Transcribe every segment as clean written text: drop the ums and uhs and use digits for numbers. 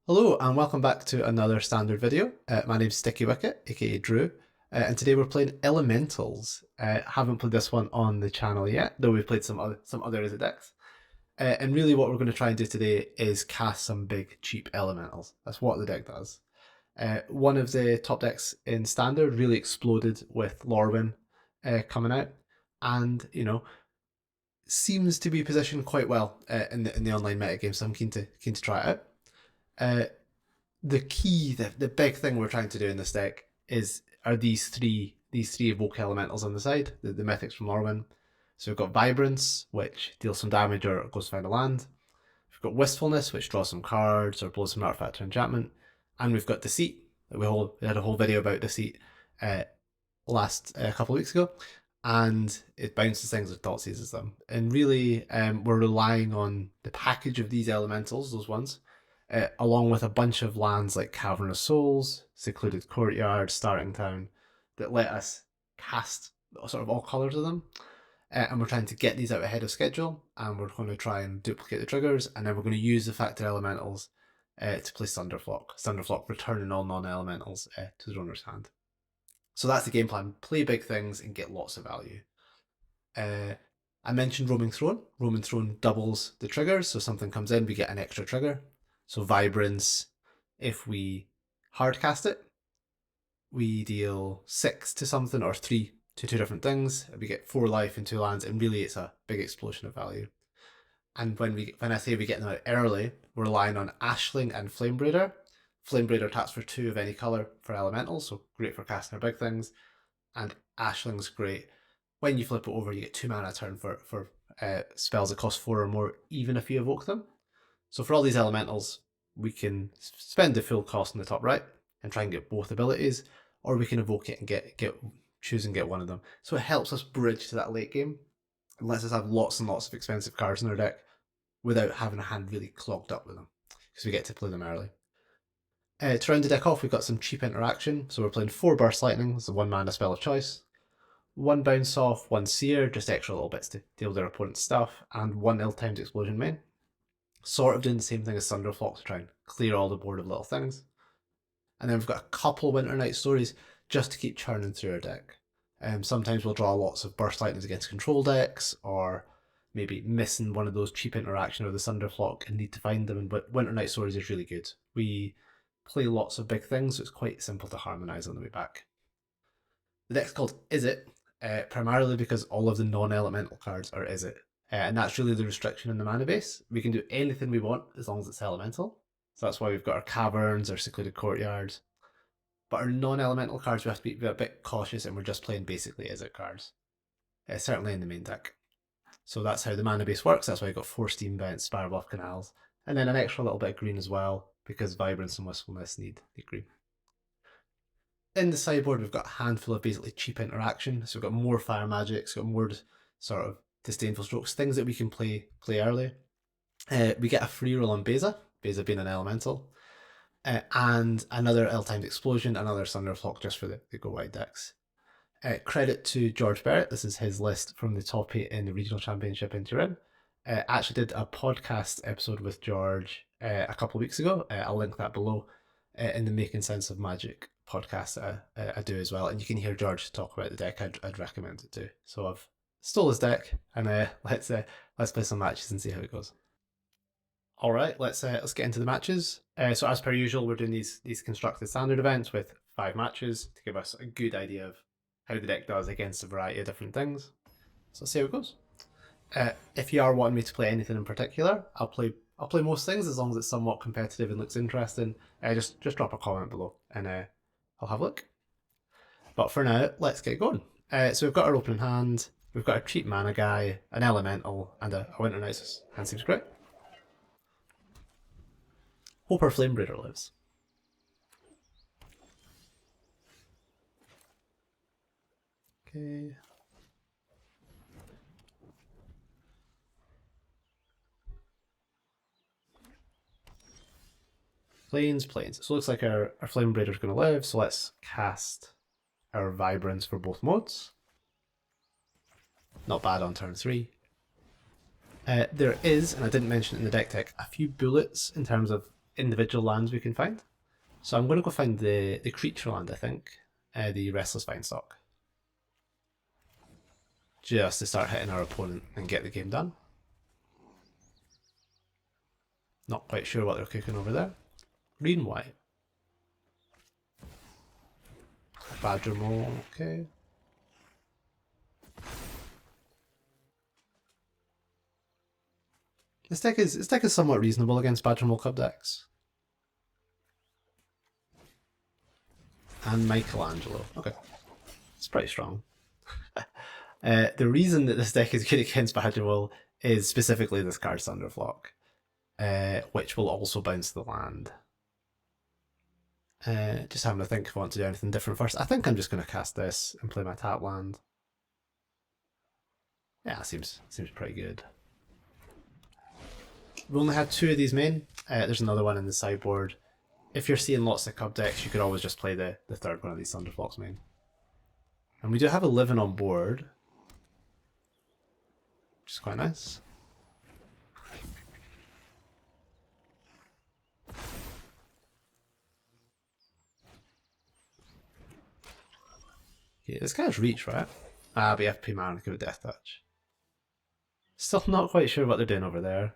Hello and welcome back to another standard video. My name's Sticky Wicket, aka Drew, and today we're playing Elementals. Haven't played this one on the channel yet, though we've played some other Is It decks. And really what we're going to try and do today is cast some big cheap Elementals. That's what the deck does. One of the top decks in standard really exploded with Lorwyn coming out, and seems to be positioned quite well in the online metagame. So I'm keen to try it out. The big thing we're trying to do in this deck are these three evoke elementals on the side, the mythics from Lorwyn. So we've got Vibrance, which deals some damage or goes to find a land. We've got Wistfulness, which draws some cards or blows some artifact or enchantment. And we've got Deceit. We had a whole video about Deceit last couple of weeks ago. And it bounces things or thought seizes them. And really, we're relying on the package of these elementals, those ones, along with a bunch of lands like Cavern of Souls, Secluded Courtyard, Starting Town, that let us cast sort of all colours of them. And we're trying to get these out ahead of schedule, and we're going to try and duplicate the triggers, and then we're going to use the Factor Elementals to play Thunderflock. Thunderflock returning all non-elementals to the owner's hand. So that's the game plan. Play big things and get lots of value. I mentioned Roaming Throne. Roaming Throne doubles the triggers, so something comes in, we get an extra trigger. So Vibrance, if we hardcast it, we deal 6 to something or 3 to 2 different things. We get 4 life and 2 lands, and really it's a big explosion of value. And when I say we get them out early, we're relying on Ashling and Flamebreeder. Flamebreeder taps for 2 of any colour for elementals, so great for casting our big things. And Ashling's great. When you flip it over, you get 2 mana a turn for spells that cost 4 or more, even if you evoke them. So for all these elementals, we can spend the full cost on the top right and try and get both abilities, or we can evoke it and choose and get one of them. So it helps us bridge to that late game and lets us have lots and lots of expensive cards in our deck without having a hand really clogged up with them, because we get to play them early. To round the deck off, we've got some cheap interaction. So we're playing 4 Burst Lightning, it's a 1 mana spell of choice. 1 Bounce Off, 1 Seer, just extra little bits to deal with their opponent's stuff, and 1 Ill-Timed Explosion main. Sort of doing the same thing as Thunderflock to try and clear all the board of little things. And then we've got a couple Winternight Stories just to keep churning through our deck. Sometimes we'll draw lots of Burst Lightnings against control decks, or maybe missing one of those cheap interaction or the Thunderflock and need to find them. But Winternight Stories is really good. We play lots of big things, so it's quite simple to harmonise on the way back. The deck's called Is It, primarily because all of the non-elemental cards are Is It. And that's really the restriction in the mana base. We can do anything we want as long as it's elemental. So that's why we've got our caverns, our secluded courtyards. But our non-elemental cards, we have to be a bit cautious, and we're just playing basically Is It cards. Certainly in the main deck. So that's how the mana base works. That's why I've got 4 Steam Vents, Spirebluff Canals, and then an extra little bit of green as well, because Vibrance and Wistfulness need green. In the sideboard, we've got a handful of basically cheap interaction. So we've got more Fire Magics, we've got more sort of Disdainful Strokes, things that we can play early. We get a free roll on Beza being an elemental, and another Ill-Timed Explosion, another Thunderflock just for the go wide decks. Credit to George Berrett, this is his list from the top 8 in the Regional Championship in Turin. Actually did a podcast episode with George a couple of weeks ago. I'll link that below in the Making Sense of Magic podcast I do as well, and you can hear George talk about the deck. I'd recommend it too. So I've stole his deck, and let's play some matches and see how it goes. All right, let's get into the matches. So as per usual, we're doing these constructed standard events with 5 matches to give us a good idea of how the deck does against a variety of different things. So let's see how it goes. If you are wanting me to play anything in particular, I'll play most things as long as it's somewhat competitive and looks interesting. Just drop a comment below, and I'll have a look. But for now, let's get going. So we've got our opening hand. We've got a cheap mana guy, an elemental, and a Winternight hand seems great. Hope our Flamebreeder lives. Okay. Plains. So it looks like our Flamebreeder's going to live, so let's cast our Vibrance for both modes. Not bad on turn 3. There is, and I didn't mention it in the deck tech, a few bullets in terms of individual lands we can find. So I'm going to go find the creature land, I think, the Restless Vinestock, just to start hitting our opponent and get the game done. Not quite sure what they're cooking over there. Green, white. Badger Mole, okay. This deck is somewhat reasonable against Badger Mole Cub decks. And Michelangelo. Okay. It's pretty strong. The reason that this deck is good against Badger Mole is specifically this card Thunderflock, which will also bounce the land. Just having to think if I want to do anything different first. I think I'm just going to cast this and play my tap land. Yeah, seems pretty good. We only had 2 of these main. There's another one in the sideboard. If you're seeing lots of Cub decks, you could always just play the third one of these Thunderflocks main. And we do have a living on board, which is quite nice. Okay, this guy's reach, right? But you have to pay mana to give it Death Touch. Still not quite sure what they're doing over there.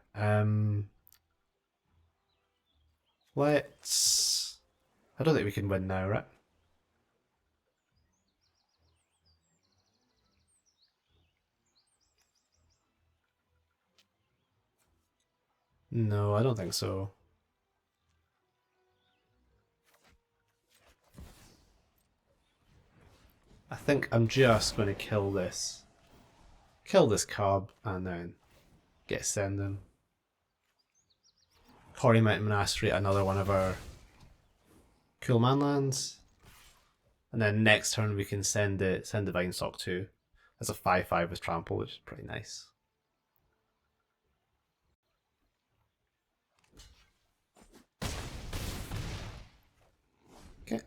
Let's... I don't think we can win now, right? No, I don't think so. I think I'm just going to kill this. Kill this Cub and then get sending. Quarry Mountain Monastery, another one of our cool manlands. And then next turn we can send the Vinestock too. That's a 5/5 with trample, which is pretty nice. Okay.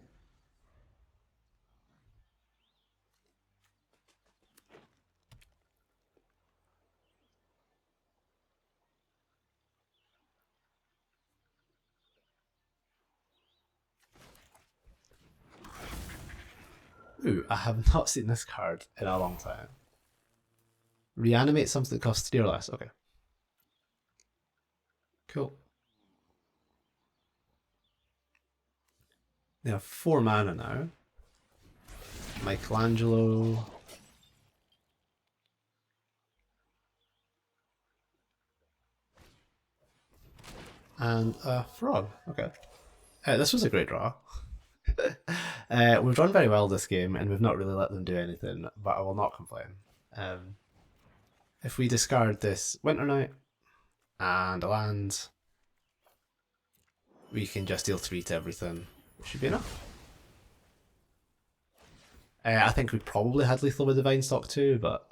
Ooh, I have not seen this card in a long time. Reanimate something that costs 3 or less. Okay. Cool. They have 4 mana now. Michelangelo. And a frog. Okay. This was a great draw. We've done very well this game, and we've not really let them do anything, but I will not complain. If we discard this Winter Night and a land, we can just deal 3 to everything. Should be enough. I think we probably had lethal with the Vinestock too, but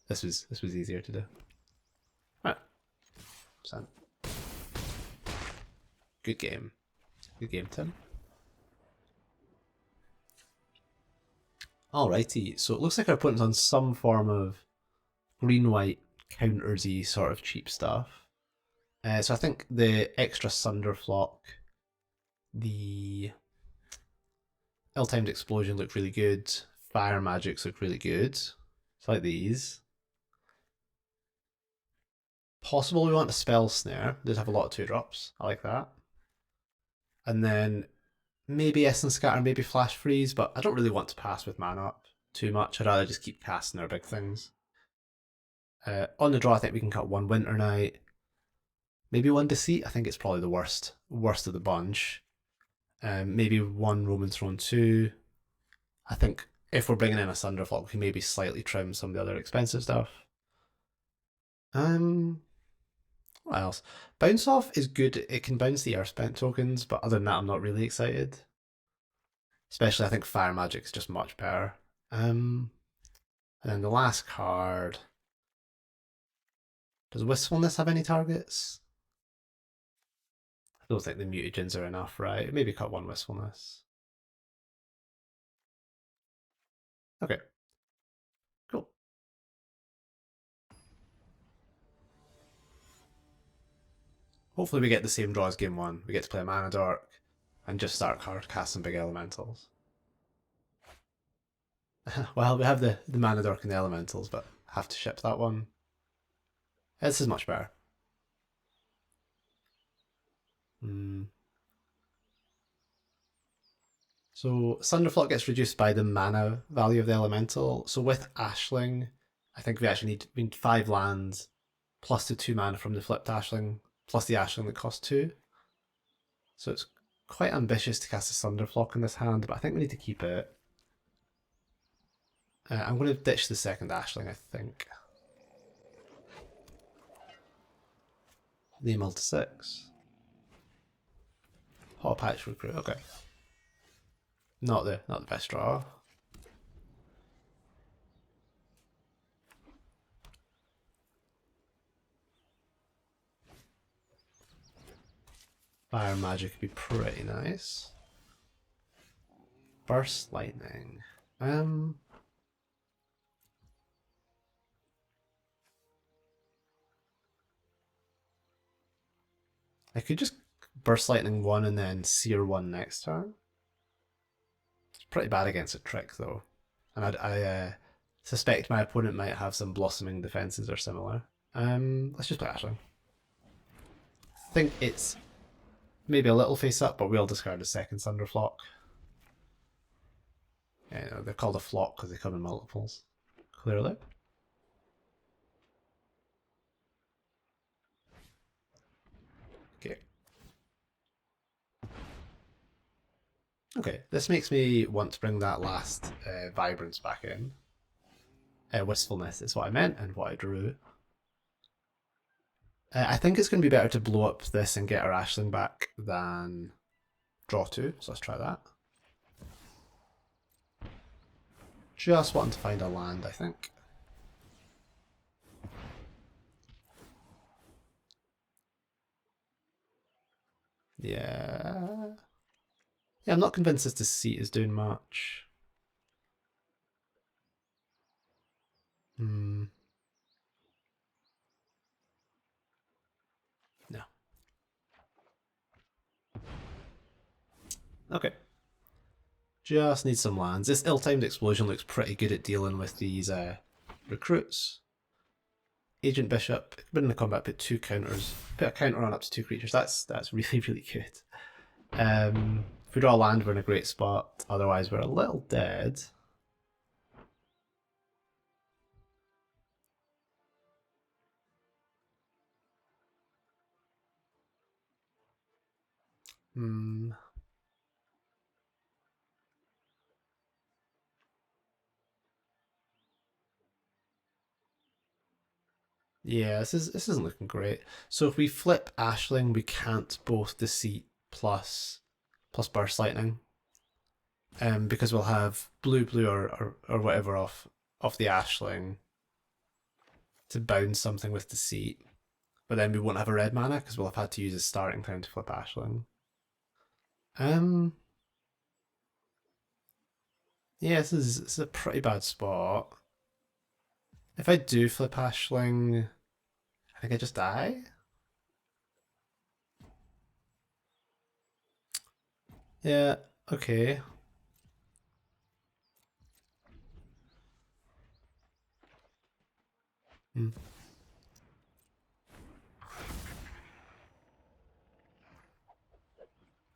this was easier to do. Right. Sent. Good game. Good game, Tim. Alrighty, so it looks like our opponent's on some form of green-white countersy sort of cheap stuff. So I think the extra Thunderflock, the Ill-Timed Explosion look really good, Fire Magics look really good. So like these. Possible we want a Spell Snare, does have a lot of 2-drops, I like that. And then maybe Essence Scatter, maybe Flash Freeze, but I don't really want to pass with mana up too much. I'd rather just keep casting our big things. On the draw, I think we can cut 1 Winter Night, maybe 1 Deceit. I think it's probably the worst of the bunch. Maybe 1 Roman Throne 2. I think if we're bringing in a Thunderflock, we can maybe slightly trim some of the other expensive stuff. What else? Bounce Off is good. It can bounce the Earthbent tokens, but other than that, I'm not really excited. Especially, I think Fire Magic is just much better. And then the last card. Does Wistfulness have any targets? I don't think the mutagens are enough, right? Maybe cut 1 Wistfulness. Okay. Cool. Hopefully we get the same draw as game 1. We get to play a mana dork and just start hard casting big elementals. Well, we have the mana dork and the elementals, but have to ship that one. This is much better. So Thunderflock gets reduced by the mana value of the elemental. So with Ashling, I think we actually need 5 lands plus the 2 mana from the flipped Ashling, plus the Ashling that costs 2. So it's quite ambitious to cast a Thunderflock in this hand, but I think we need to keep it. I'm going to ditch the second Ashling, I think. The multi 6. Hot patch recruit, okay. Not the best draw. Fire magic would be pretty nice. Burst lightning. I could just burst lightning 1 and then sear 1 next turn. It's pretty bad against a trick though, and I suspect my opponent might have some blossoming defenses or similar. Let's just play Ashling. I think it's maybe a little face up, but we'll discard a second Thunderflock. Yeah, you know, they're called a flock because they come in multiples. Clearly. Okay. Okay, this makes me want to bring that last Vibrance back in. Wistfulness is what I meant and what I drew. I think it's going to be better to blow up this and get our Ashling back than draw 2, so let's try that. Just wanting to find a land, I think. Yeah. Yeah, I'm not convinced this deceit is doing much. No. Okay. Just need some lands. This ill-timed explosion looks pretty good at dealing with these recruits. Agent Bishop, put in the combat, put 2 counters. Put a counter on up to 2 creatures. That's really, really good. If we draw a land, we're in a great spot. Otherwise, we're a little dead. Yeah, this isn't looking great. So if we flip Ashling, we can't both Deceit plus Burst Lightning. Because we'll have blue or whatever off the Ashling to bounce something with Deceit. But then we won't have a red mana because we'll have had to use a starting time to flip Ashling. Yeah, this is a pretty bad spot. If I do flip Ashling, I think I just die. Yeah, okay.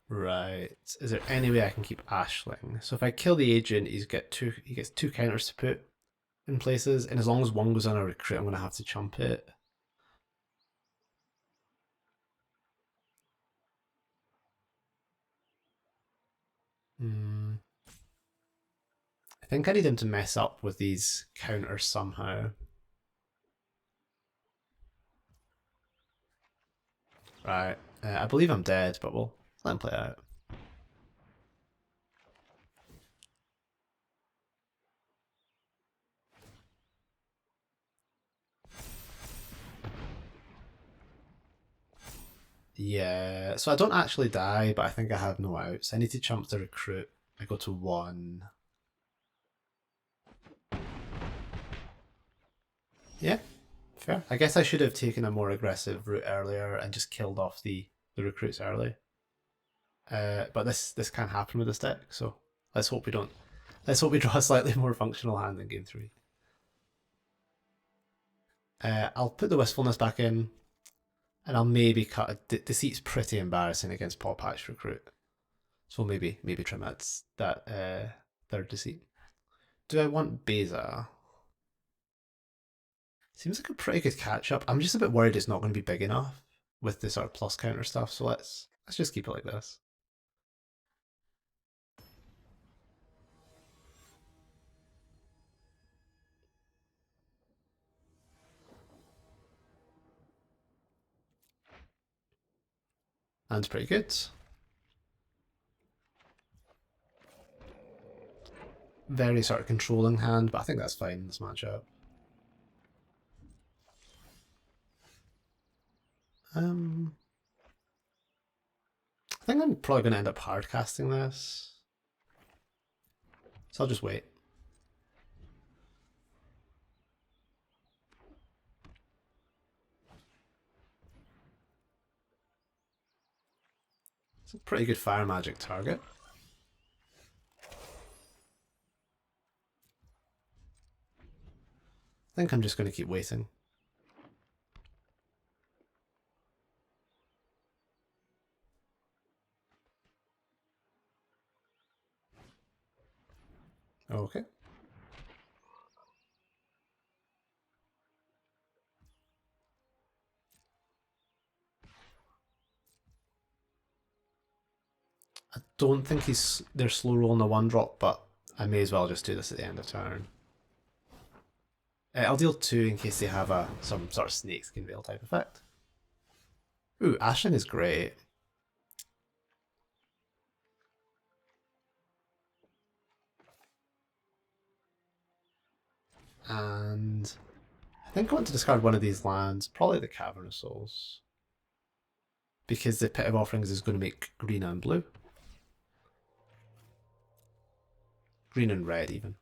Right. Is there any way I can keep Ashling? So if I kill the agent, he gets 2 counters to put in places, and as long as 1 goes on a recruit, I'm gonna have to chump it. I think I need him to mess up with these counters somehow. Right. I believe I'm dead, but we'll let him play it out. Yeah, so I don't actually die, but I think I have no outs. I need to chump the recruit. I go to 1. Yeah, Fair. I guess I should have taken a more aggressive route earlier and just killed off the recruits early. But this can't happen with this deck, so let's hope we don't. Let's hope we draw a slightly more functional hand in game 3. I'll put the Wistfulness back in, and I'll maybe cut a Deceit's pretty embarrassing against Paw Patch Recruit, so maybe trim that third Deceit. Do I want Beza? Seems like a pretty good catch up. I'm just a bit worried it's not going to be big enough with the sort of plus counter stuff, so let's just keep it like this. Hand's pretty good. Very sort of controlling hand, but I think that's fine in this matchup. I think I'm probably going to end up hard casting this, so I'll just wait. It's a pretty good fire magic target. I think I'm just going to keep waiting. Okay. I don't think they're slow rolling a 1-drop, but I may as well just do this at the end of turn. I'll deal 2 in case they have some sort of snakeskin veil type effect. Ooh, Ashling is great. And I think I want to discard one of these lands, probably the Cavernous Souls, because the Pit of Offerings is going to make green and blue. Green and red even.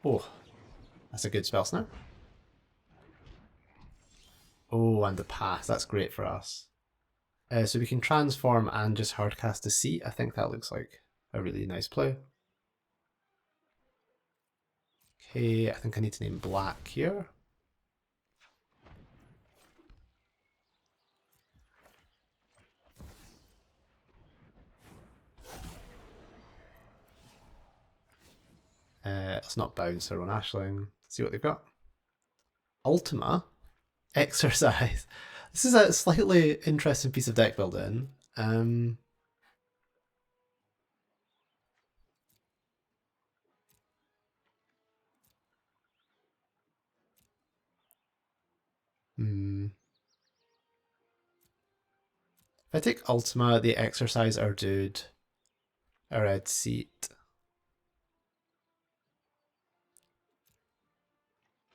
Oh, that's a good spell snap. Oh, and the pass. That's great for us. So we can transform and just hardcast Deceit. I think that looks like a really nice play. Okay, I think I need to name black here. Let's not bounce our own Ashling. Let's see what they've got. Ultima, Exercise. This is a slightly interesting piece of deck building. If I take Ultima, the Exercise, our dude, a red seat.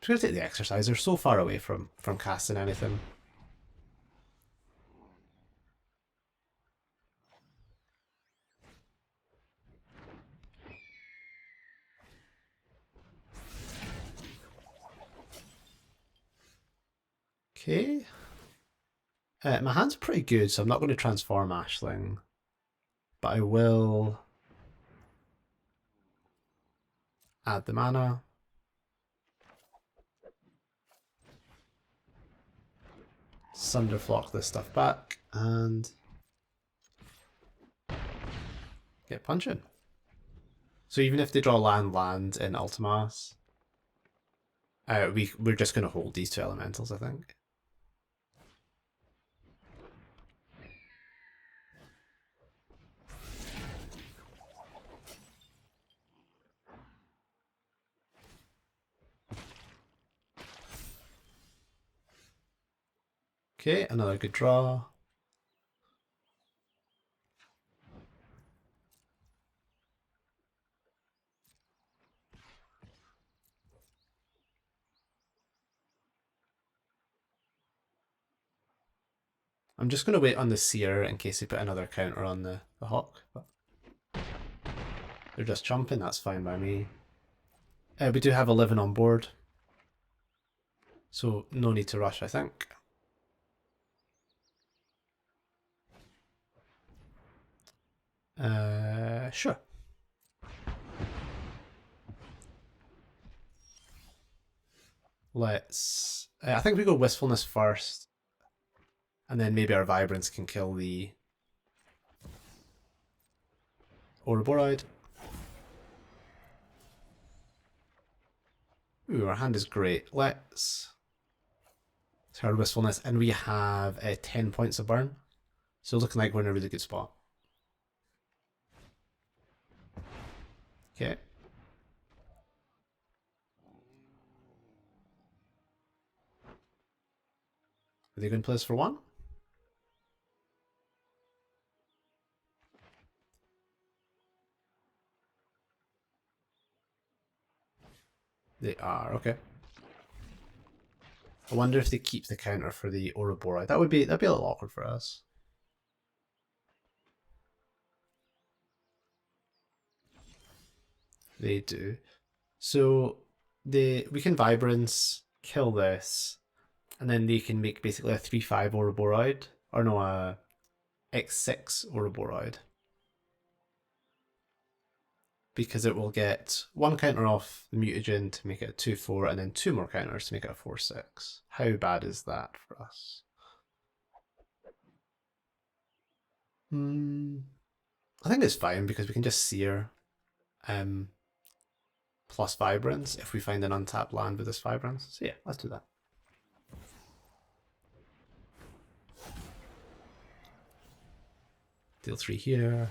I'm just gonna take the Exercise. They're so far away from casting anything. Okay. My hand's pretty good, so I'm not going to transform Ashling, but I will add the mana. Sunderflock this stuff back and get punching. So even if they draw land in Ultimas, we're just going to hold these 2 elementals, I think. Okay, another good draw. I'm just going to wait on the Seer in case they put another counter on the Hawk. But they're just jumping, that's fine by me. We do have 11 on board, so no need to rush, I think. Sure. Let's... I think we go Wistfulness first, and then maybe our Vibrance can kill the Ouroboros. Ooh, our hand is great. Let's hard Wistfulness, and we have 10 points of burn. So looking like we're in a really good spot. Okay. Are they going to play this for one? They are, okay. I wonder if they keep the counter for the Ouroboros. That'd be a little awkward for us. They do. So we can Vibrance, kill this, and then they can make basically a 3/5 Ouroboros, or no, a X6 Ouroboros. Because it will get one counter off the mutagen to make it a 2/4, and then 2 more counters to make it a 4/6. How bad is that for us? I think it's fine because we can just Seer plus Vibrance if we find an untapped land with this Vibrance. So yeah, let's do that. Deal 3 here.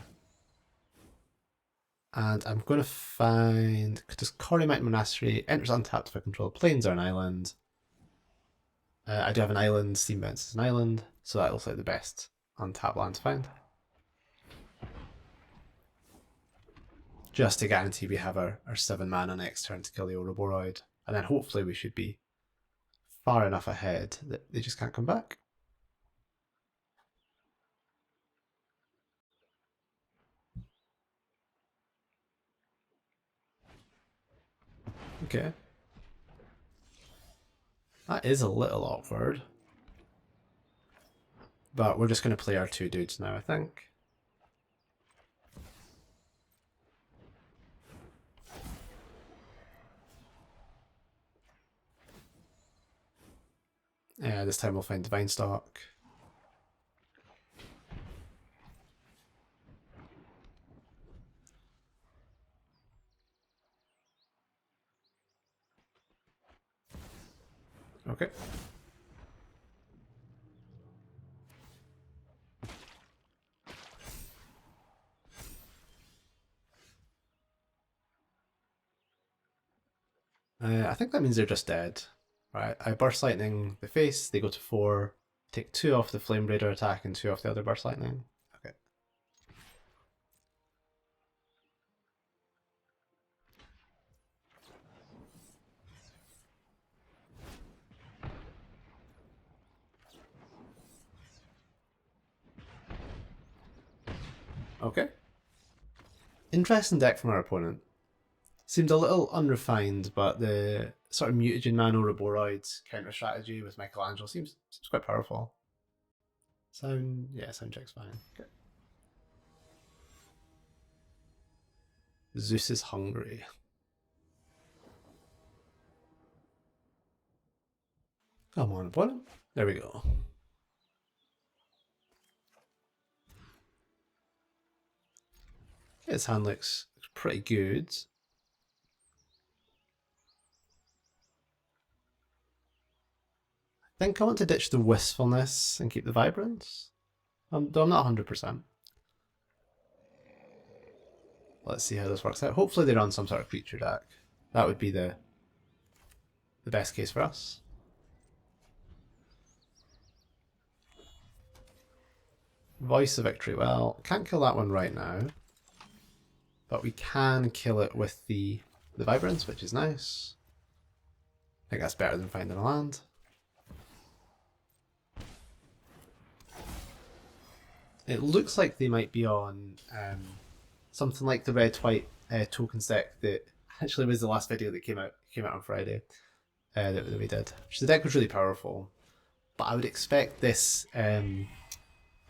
And I'm going to find, does Corrymite Monastery enters untapped if I control plains or an island. I do have an island, Steam Bounce is an island, so that looks like the best untapped land to find. Just to guarantee we have our 7 mana next turn to kill the Ouroboros, and then hopefully we should be far enough ahead that they just can't come back. Okay. That is a little awkward. But we're just going to play our 2 dudes now, I think. Yeah, this time we'll find Divine Stock. Okay. I think that means they're just dead. Right, I Burst Lightning the face, they go to 4, take 2 off the Flame Raider attack and 2 off the other Burst Lightning. Okay. Okay. Interesting deck from our opponent. Seemed a little unrefined, but the sort of mutagen man Ouroboros counter strategy with Michelangelo seems quite powerful. Sound check's fine. Okay. Zeus is hungry. Come on, opponent. There we go. Okay, his hand looks pretty good. I think I want to ditch the Wistfulness and keep the Vibrance. Though I'm not 100%. Let's see how this works out. Hopefully they run some sort of creature deck. That would be the best case for us. Voice of Victory. Well, can't kill that one right now. But we can kill it with the Vibrance, which is nice. I think that's better than finding a land. It looks like they might be on something like the red-white tokens deck that actually was the last video that came out on Friday that we did. Which the deck was really powerful, but I would expect this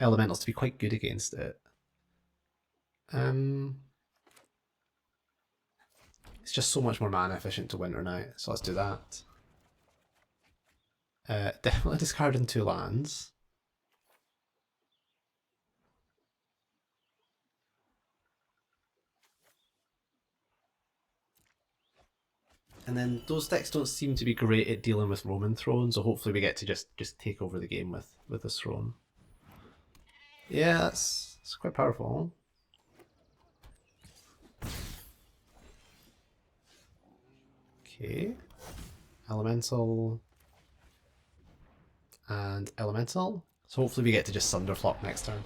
elementals to be quite good against it. It's just so much more mana efficient to Winter Night, so let's do that. Definitely discarding 2 lands. And then those decks don't seem to be great at dealing with Roman Throne, so hopefully we get to just take over the game with this throne. Yeah, that's quite powerful. Okay. Elemental. And Elemental. So hopefully we get to just Thunderflop next turn.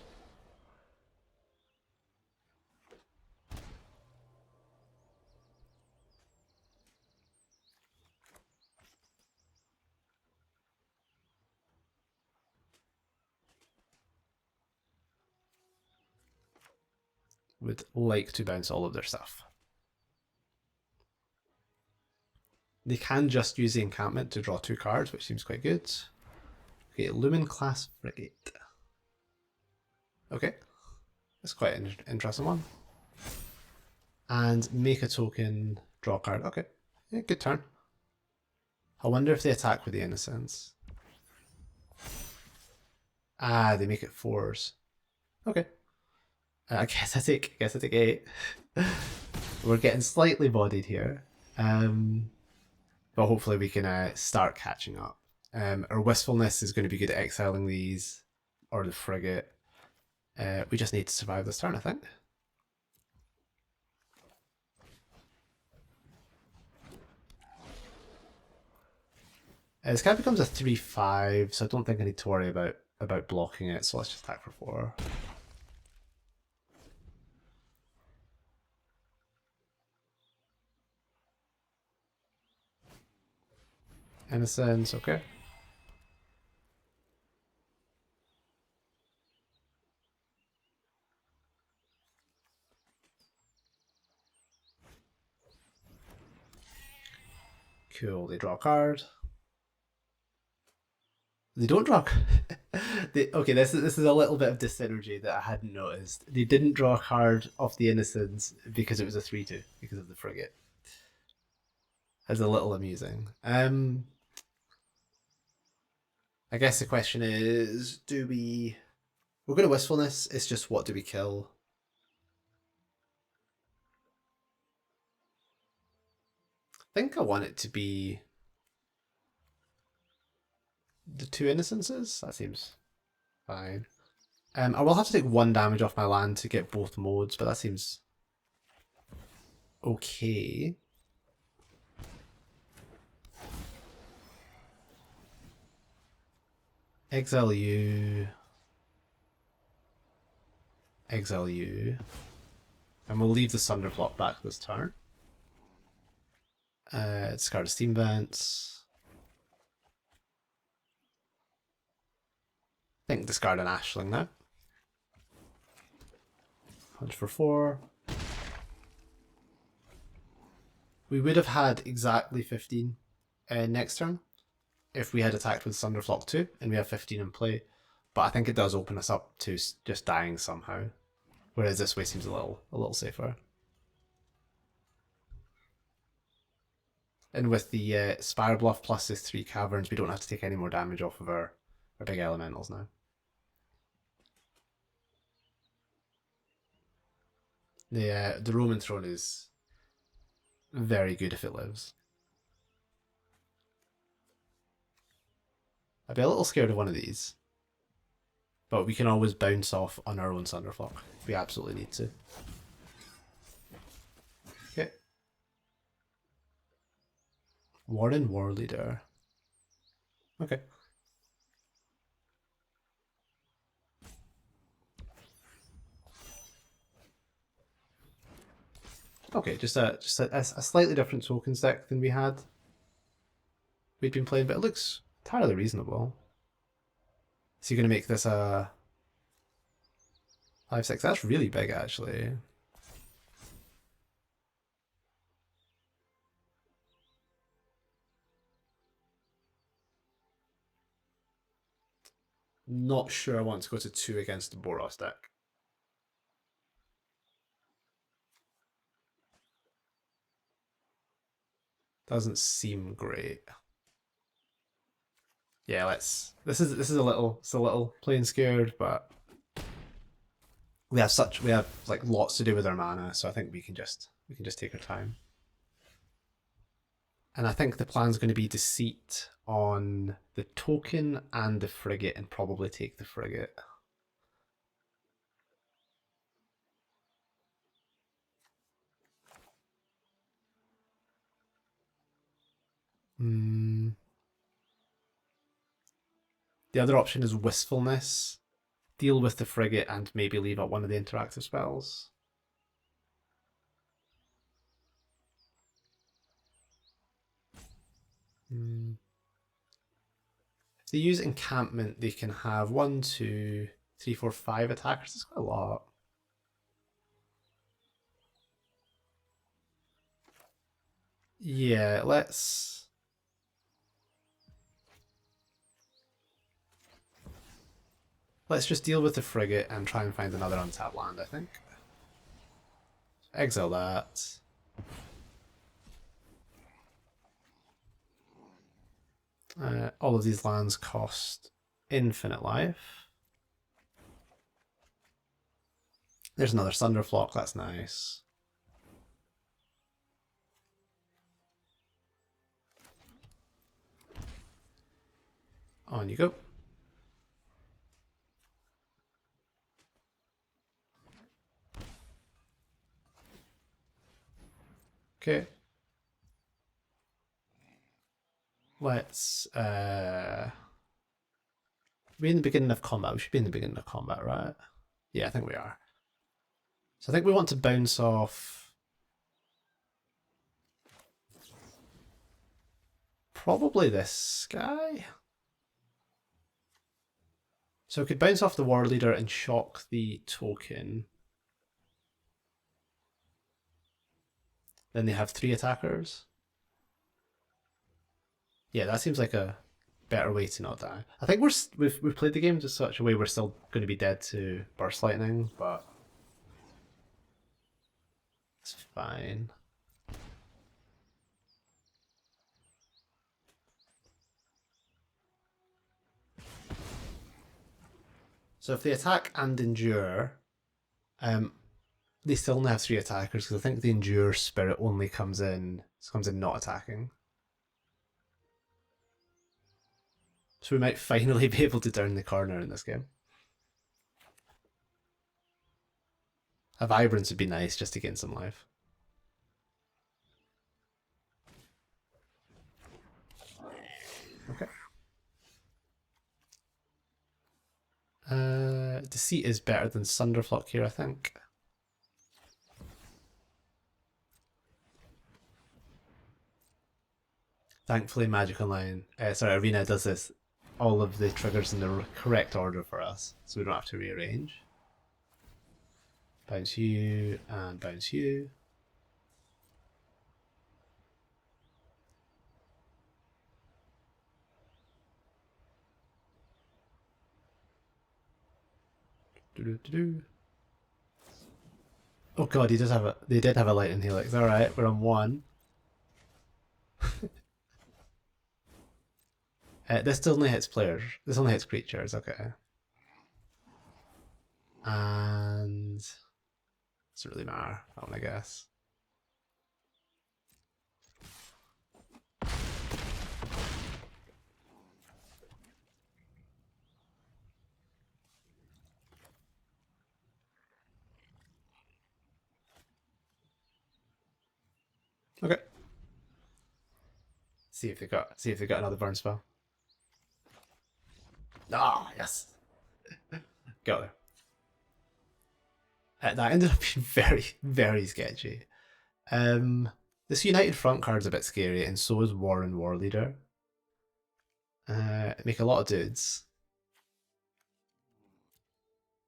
Would like to bounce all of their stuff. They can just use the encampment to draw 2 cards, which seems quite good. Okay, Lumen Class Frigate. Okay, that's quite an interesting one. And make a token, draw a card. Okay, yeah, good turn. I wonder if they attack with the Innocence. Ah, they make it 4s. Okay. I guess I take 8. We're getting slightly bodied here. But hopefully we can start catching up. Our Wistfulness is going to be good at exiling these, or the Frigate. We just need to survive this turn, I think. This guy becomes a 3/5, so I don't think I need to worry about blocking it, so let's just attack for 4. Innocence, okay. Cool, they draw a card. They don't draw. Okay, this is a little bit of dyssynergy that I hadn't noticed. They didn't draw a card off the Innocence because it was a 3/2 because of the Frigate. That's a little amusing. I guess the question is, do we? We're going to Wistfulness. It's just what do we kill? I think I want it to be the 2 Innocences. That seems fine. I will have to take 1 damage off my land to get both modes, but that seems okay. Exile you. Exile you. And we'll leave the Thunderflop back this turn. Discard a Steam Vents. I think discard an Ashling now. Punch for 4. We would have had exactly 15 next turn if we had attacked with Thunderflop 2 and we have 15 in play. But I think it does open us up to just dying somehow. Whereas this way seems a little safer. And with the Spire Bluff plus his 3 Caverns, we don't have to take any more damage off of our big elementals now. The Roman Throne is very good if it lives. I'd be a little scared of one of these. But we can always bounce off on our own Thunderflop if we absolutely need to. Okay. Warden War Leader. Okay. Okay, just a slightly different tokens deck than we'd been playing, but it looks entirely reasonable. So you're going to make this a 5/6. That's really big, actually. Not sure I want to go to 2 against the Boros deck. Doesn't seem great. Yeah, let's. This is a little playing scared, but we have like lots to do with our mana, so I think we can just take our time. And I think the plan's going to be Deceit on the token and the frigate, and probably take the frigate. The other option is Wistfulness. Deal with the frigate and maybe leave out one of the interactive spells. If they use encampment, they can have 1, 2, 3, 4, 5 attackers. It's quite a lot. Yeah, let's just deal with the frigate and try and find another untapped land, I think. Exile that. All of these lands cost infinite life. There's another Thunderflock, that's nice. On you go. Okay. Let's are we in the beginning of combat? We should be in the beginning of combat, right? Yeah, I think we are. So I think we want to bounce off probably this guy. So we could bounce off the War Leader and shock the token. Then they have 3 attackers. Yeah, that seems like a better way to not die. I think we've played the game in such a way we're still going to be dead to Burst Lightning, but it's fine. So if they attack and endure, they still only have 3 attackers because I think the endure spirit only comes in not attacking. So we might finally be able to turn the corner in this game. A Vibrance would be nice just to gain some life. Okay. Deceit is better than Thunderflock here, I think. Thankfully, Magic Online, Arena does this all of the triggers in the correct order for us, so we don't have to rearrange. Bounce you and bounce you. Oh god, they did have a Lightning Helix. Alright, we're on 1. This only hits players. This only hits creatures, okay. And doesn't really matter, that one, I guess. Okay. See if they got another burn spell. Ah, yes. Got there. That ended up being very, very sketchy. This United Front card's a bit scary, and so is Warren War Leader. Make a lot of dudes.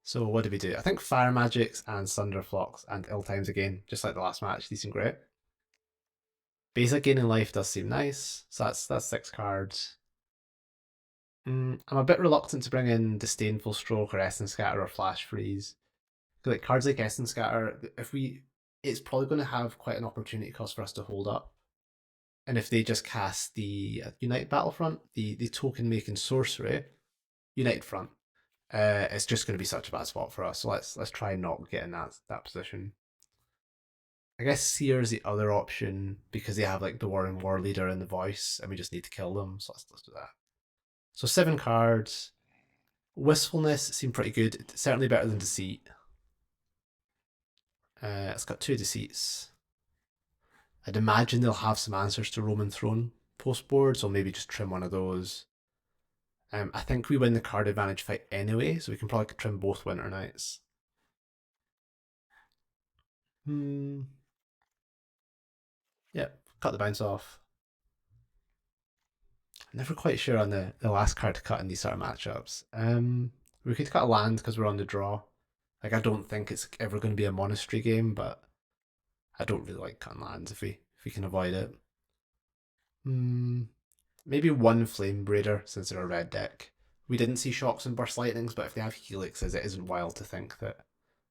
So what did we do? I think Fire Magics and Thunderflux and Ill Times again, just like the last match. These seem great. Basic Gain in Life does seem nice. So that's 6 cards. I'm a bit reluctant to bring in Disdainful Stroke or Essence Scatter or Flash Freeze. Like cards like Essence Scatter, it's probably going to have quite an opportunity cost for us to hold up. And if they just cast the United Battlefront, the token making sorcery, United Front, it's just going to be such a bad spot for us. So let's try not get in that position. I guess Seer's the other option because they have like the Warring War Leader and the Voice, and we just need to kill them. So let's do that. So 7 cards. Wistfulness seemed pretty good. Certainly better than Deceit. It's got 2 Deceits. I'd imagine they'll have some answers to Roman Throne post board, so maybe just trim one of those. I think we win the card advantage fight anyway, so we can probably trim both Winter Knights. Yep, cut the bounce off. I'm never quite sure on the last card to cut in these sort of matchups. We could cut a land because we're on the draw. Like I don't think it's ever going to be a monastery game, but I don't really like cutting lands if we can avoid it. Maybe 1 Flame Braider since they're a red deck. We didn't see Shocks and Burst Lightnings, but if they have Helixes, it isn't wild to think that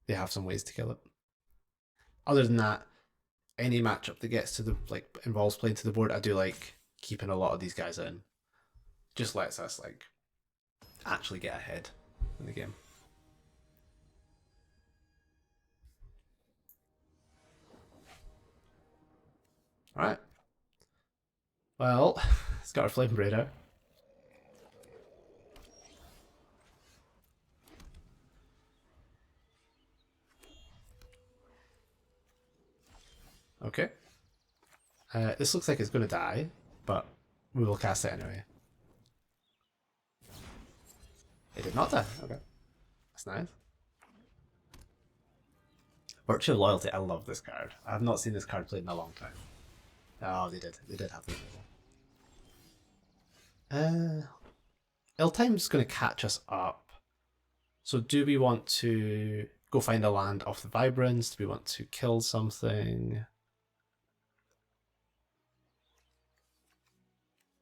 they have some ways to kill it. Other than that, any matchup that gets to the involves playing to the board, I do like keeping a lot of these guys in. Just lets us actually get ahead in the game. Alright. Well, it's got our Flame Braider. Okay. This looks like it's going to die, but we will cast it anyway. It did not die. Okay. That's nice. Virtue of Loyalty. I love this card. I have not seen this card played in a long time. Oh, they did. They did have the removal. Ill-Time's going to catch us up. So do we want to go find a land off the Vibrance? Do we want to kill something?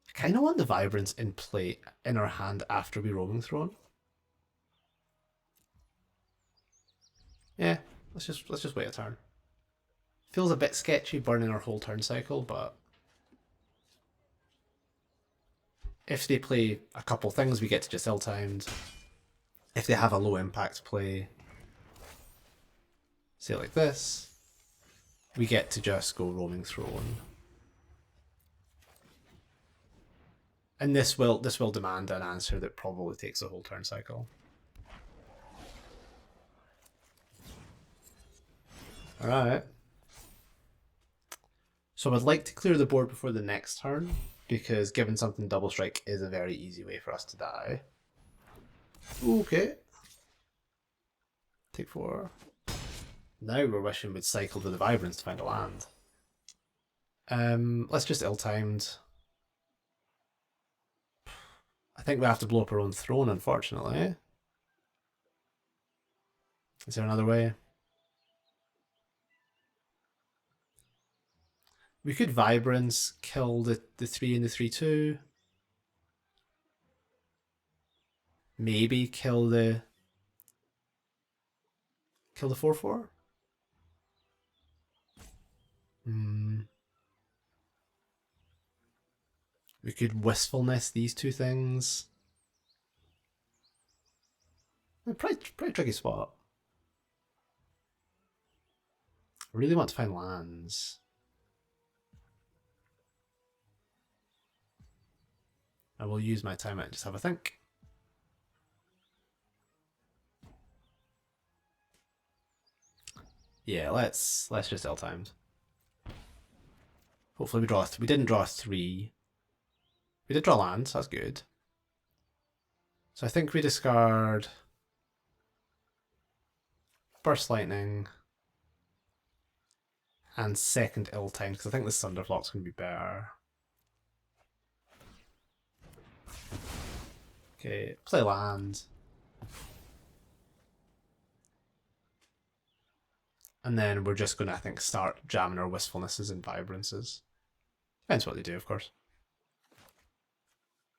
I kind of want the Vibrance in play in our hand after we Roaming Throne. Yeah, let's just wait a turn. Feels a bit sketchy burning our whole turn cycle, but if they play a couple things, we get to just ill-timed. If they have a low impact play, say like this, we get to just go Roaming Throne. And this will demand an answer that probably takes a whole turn cycle. Alright. So I'd like to clear the board before the next turn, because given something double strike is a very easy way for us to die. Okay. Take 4. Now we're wishing we'd cycle to the Vibrance to find a land. Let's just ill-timed. I think we have to blow up our own throne, unfortunately. Is there another way? We could Vibrance, kill the 3 and the 3/2. Maybe kill the 4/4. We could Wistfulness these 2 things. Pretty tricky spot. I really want to find lands. I will use my time out and just have a think. Yeah, let's just ill-timed. Hopefully we draw. We didn't draw a 3. We did draw land, so that's good. So I think we discard Burst Lightning and second ill-timed, because I think this Thunderflux can be better. Okay, play land. And then we're just going to, I think, start jamming our Wistfulnesses and Vibrances. Depends what they do, of course.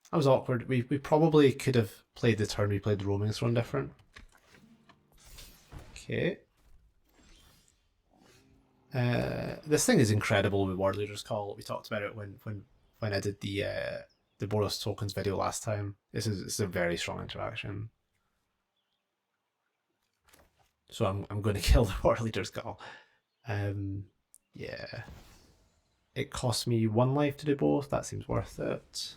That was awkward. We probably could have played the turn we played the Roaming Throne different. Okay. This thing is incredible with War Leader's Call. We talked about it when I did the Boros tokens video last time. This is a very strong interaction. So I'm going to kill the War Leader's Call. Yeah. It cost me 1 life to do both. That seems worth it.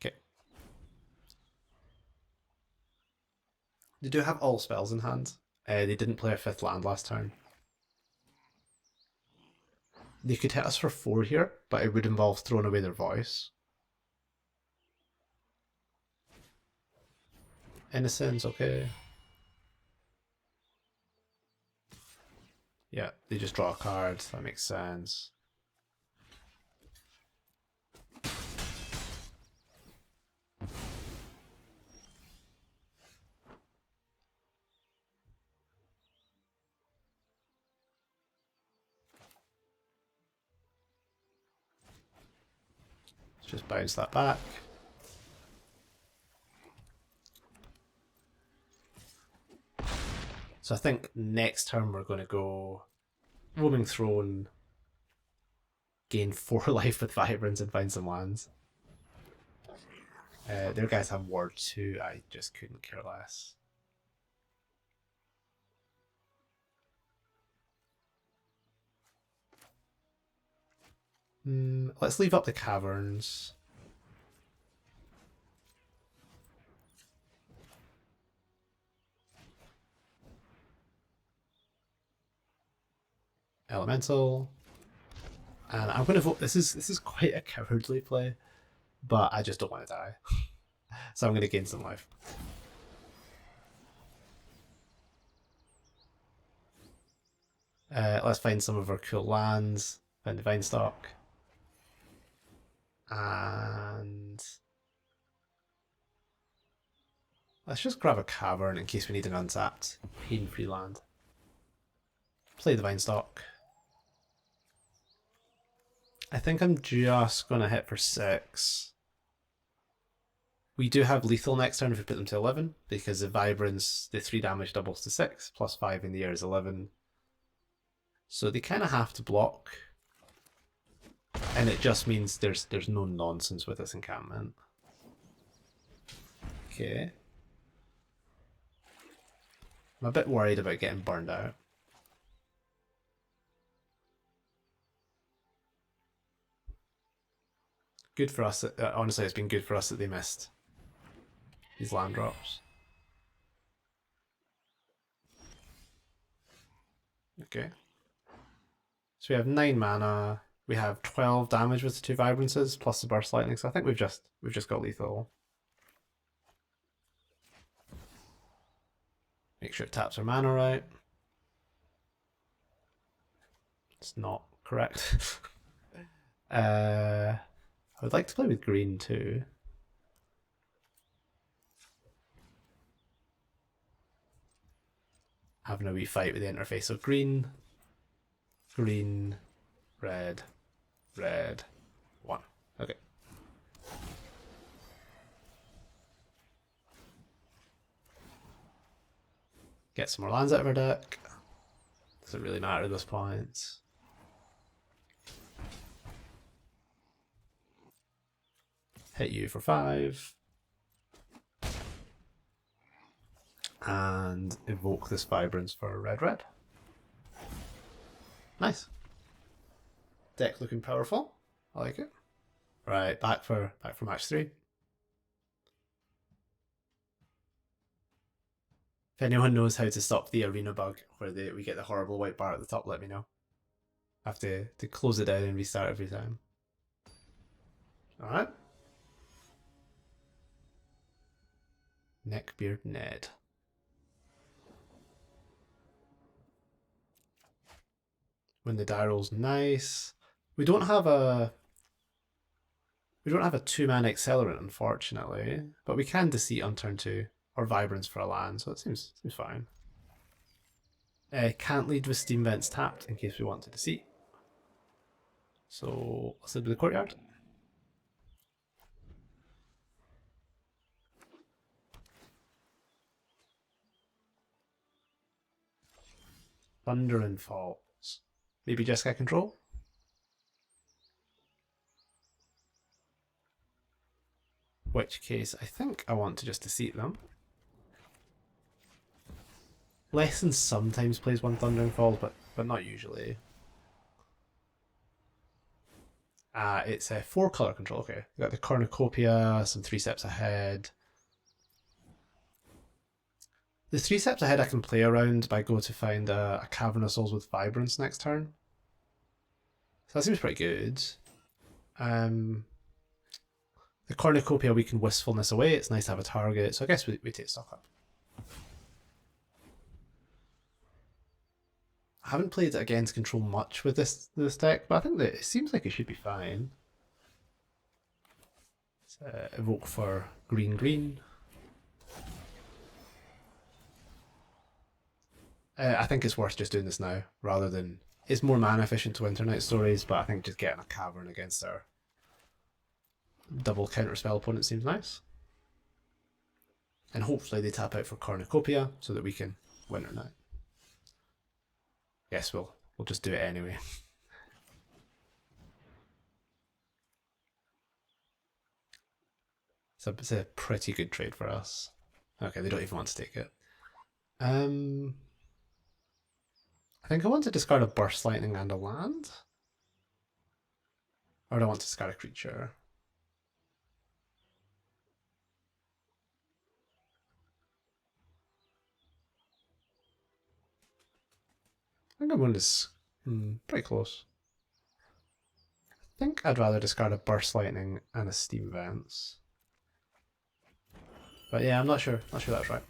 Okay. They do have all spells in hand. They didn't play a 5th land last turn. They could hit us for 4 here, but it would involve throwing away their voice. Innocence, okay. Yeah, they just draw a card. That makes sense. Let's just bounce that back. So I think next turn we're going to go Roaming Throne, gain 4 life with Vibrance and find some lands. Their guys have Ward 2, I just couldn't care less. Let's leave up the Caverns. Elemental. And I'm going to vote. This is quite a cowardly play, but I just don't want to die. So I'm going to gain some life. Let's find some of our cool lands. Find Divine Stock. And let's just grab a Cavern in case we need an untapped pain-free land. Play Divine Stock. I think I'm just going to hit for 6. We do have lethal next turn if we put them to 11, because the Vibrance, the 3 damage doubles to 6, plus 5 in the air is 11. So they kind of have to block. And it just means there's no nonsense with this encampment. Okay. I'm a bit worried about getting burned out. Good for us. Honestly, it's been good for us that they missed these land drops. Okay. So we have 9 mana. We have 12 damage with the 2 Vibrances plus the Burst Lightning. So I think we've just got lethal. Make sure it taps our mana right. It's not correct. I would like to play with green too. Having a wee fight with the interface of green, green, red, red, 1. Okay. Get some more lands out of our deck. Doesn't really matter at this point. Hit you for 5. And evoke this Vibrance for red. Nice. Deck looking powerful. I like it. Right, back for match 3. If anyone knows how to stop the arena bug where we get the horrible white bar at the top, let me know. I have to close it down and restart every time. Alright. Neckbeard Ned. When the die roll's nice. We don't have a We don't have a 2-mana accelerant, unfortunately, but we can Deceit on turn 2, or Vibrance for a land, so it seems fine. Can't lead with Steam Vents tapped in case we want to Deceit. So let's lead with the Courtyard. Thunder and Falls. Maybe Jeskai control? Which case I think I want to just Deceit them. Lessons sometimes plays one Thunder and Falls, but not usually. It's a 4-color control. Okay, we got the Cornucopia, some 3 steps ahead. The 3 steps ahead I can play around by go to find a Cavern of Souls with Vibrance next turn. So that seems pretty good. The Cornucopia we can Wistfulness away. It's nice to have a target, so I guess we take stock up. I haven't played against control much with this deck, but I think that it seems like it should be fine. Let's evoke for green. I think it's worth just doing this now, rather than... It's more mana efficient to Winternight Stories, but I think just getting a Cavern against our double counterspell opponent seems nice. And hopefully they tap out for Cornucopia so that we can Winternight. Yes, we'll just do it anyway. It's a pretty good trade for us. Okay, they don't even want to take it. I think I want to discard a Burst Lightning and a land. Or do I want to discard a creature? I think I'm going to... pretty close. I think I'd rather discard a Burst Lightning and a Steam Vents. But yeah, I'm not sure. Not sure that's right.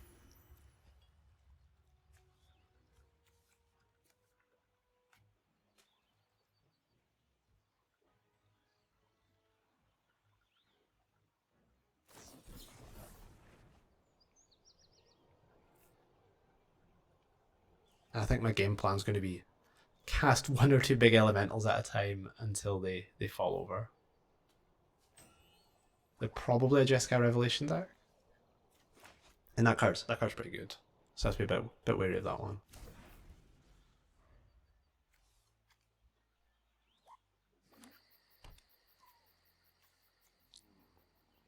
I think my game plan's going to be cast 1 or 2 big elementals at a time until they fall over. They're probably a Jeskai Revelation deck. And that card's pretty good. So I have to be a bit wary of that one.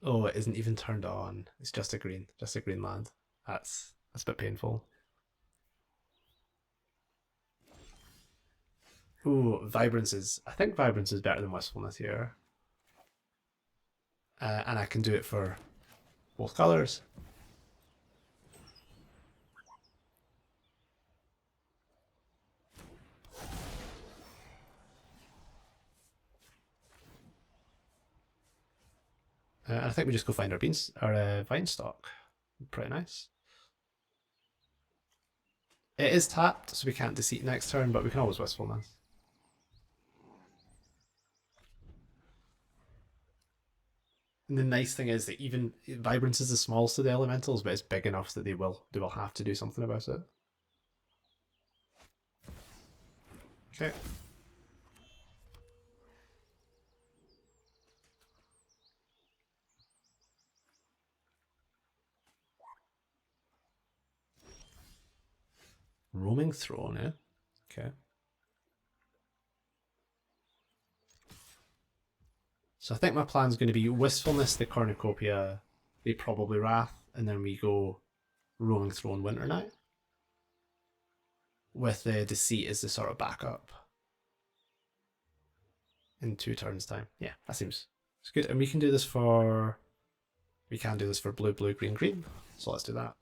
Oh, it isn't even turned on. It's just a green land. That's a bit painful. Ooh, Vibrance is... I think Vibrance is better than Wistfulness here. And I can do it for both colours. I think we just go find our vine stock. Pretty nice. It is tapped, so we can't Deceit next turn, but we can always Wistfulness. And the nice thing is that even Vibrance is the smallest of the elementals, but it's big enough that they will have to do something about it. Okay. Roaming Throne, eh? Okay. So I think my plan's going to be Wistfulness, the Cornucopia, they probably Wrath, and then we go Roaming Throne, Winternight. With the Deceit as the sort of backup. In 2 turns' time. Yeah, that seems good. And we can do this for... We can do this for blue, green. So let's do that.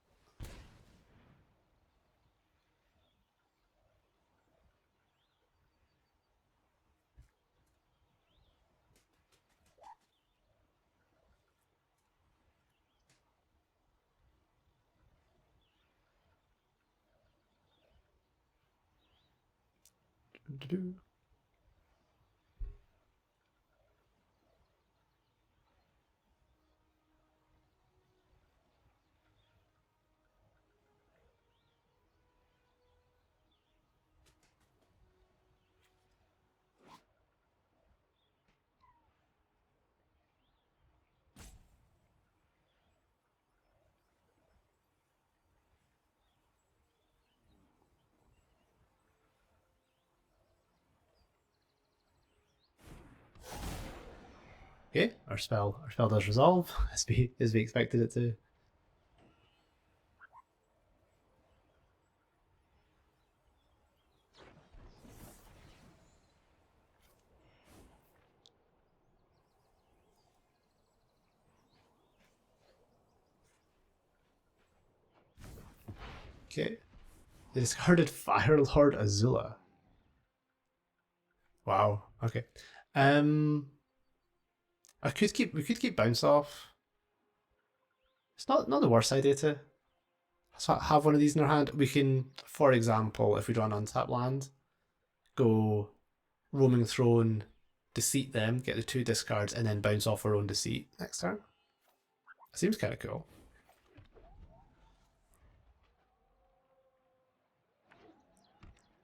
Okay, our spell does resolve as we expected it to. Okay. They discarded Firelord Azula. Wow. Okay. Um we could keep bounce off. It's not the worst idea to have one of these in our hand. We can, for example, if we draw an untapped land, go roaming throne, deceit them, get the 2 discards, and then bounce off our own deceit next turn. Seems kind of cool.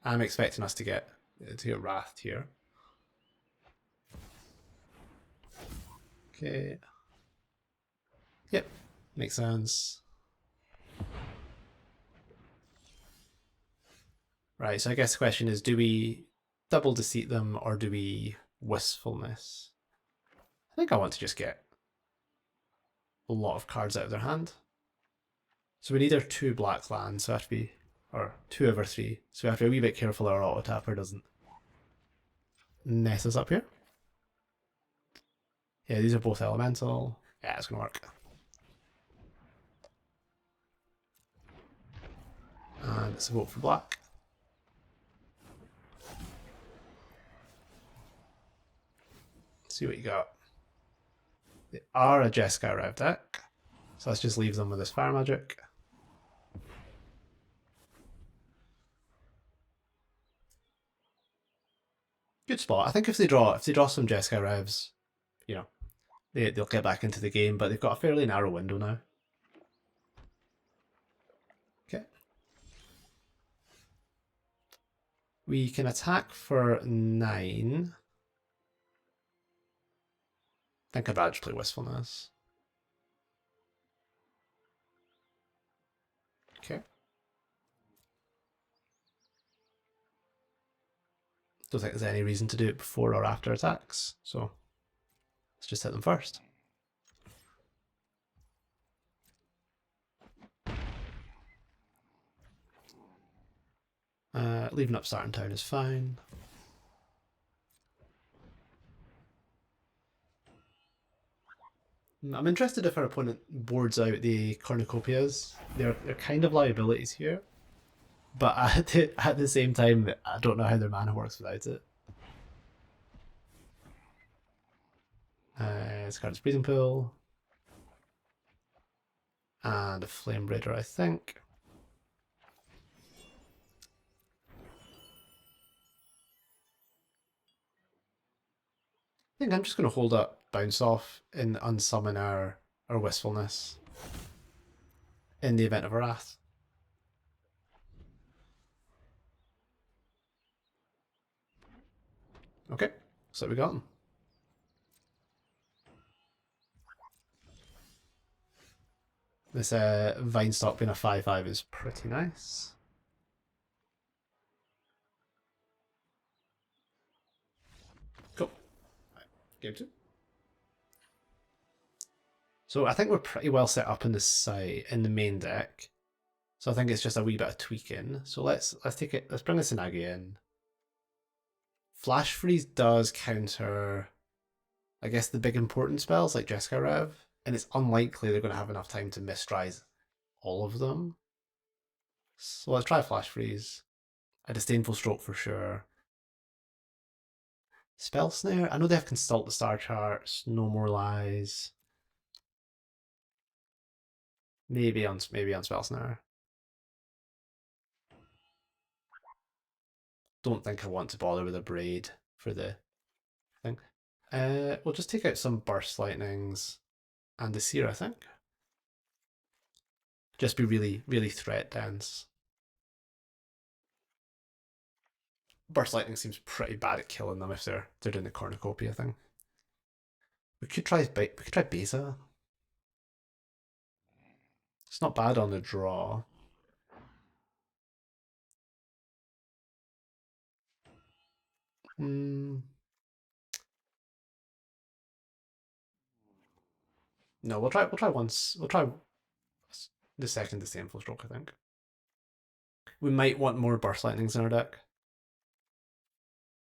I'm expecting us to get wrathed here. Okay. Yep, makes sense. Right, so I guess the question is, do we double deceit them or do we wistfulness? I think I want to just get a lot of cards out of their hand. So we need our 2 black lands, so we have to be, or 2 over 3. So we have to be a wee bit careful our auto tapper doesn't mess us up here. Yeah, these are both elemental. Yeah, it's gonna work. And it's a vote for black. Let's see what you got. They are a Jeskai Rev deck. So let's just leave them with this fire magic. Good spot. I think if they draw some Jeskai Revs, you know, they'll get back into the game, but they've got a fairly narrow window now. Okay. We can attack for 9. I think I'd rather just play Wistfulness. Okay. Don't think there's any reason to do it before or after attacks, so let's just hit them first. Leaving up Starting Town is fine. I'm interested if our opponent boards out the cornucopias. They're kind of liabilities here, but at the same time, I don't know how their mana works without it. This card's Breathing Pool. And a Flame Raider, I think. I think I'm just going to hold up Bounce Off and unsummon our Wistfulness in the event of a Wrath. Okay, so we got them. This Vinestock being a 5/5 is pretty nice. Cool. Right, game 2. So I think we're pretty well set up in the main deck. So I think it's just a wee bit of tweaking. So let's take it. Let's bring the Tsunagi in. Flash Freeze does counter, I guess, the big important spells like Jeskai Rev, and it's unlikely they're going to have enough time to misdrise all of them. So let's try Flash Freeze. A Disdainful Stroke for sure. Spell Snare. I know they have Consult the Star Charts. No More Lies. Maybe on Spell Snare. Don't think I want to bother with a Braid for the thing. We'll just take out some Burst Lightnings and the Seer, I think. Just be really, really threat dense. Burst Lightning seems pretty bad at killing them if they're doing the cornucopia thing. We could try Beza. It's not bad on the draw. Hmm. No, we'll try once. We'll try the second disdainful stroke, I think. We might want more burst lightnings in our deck.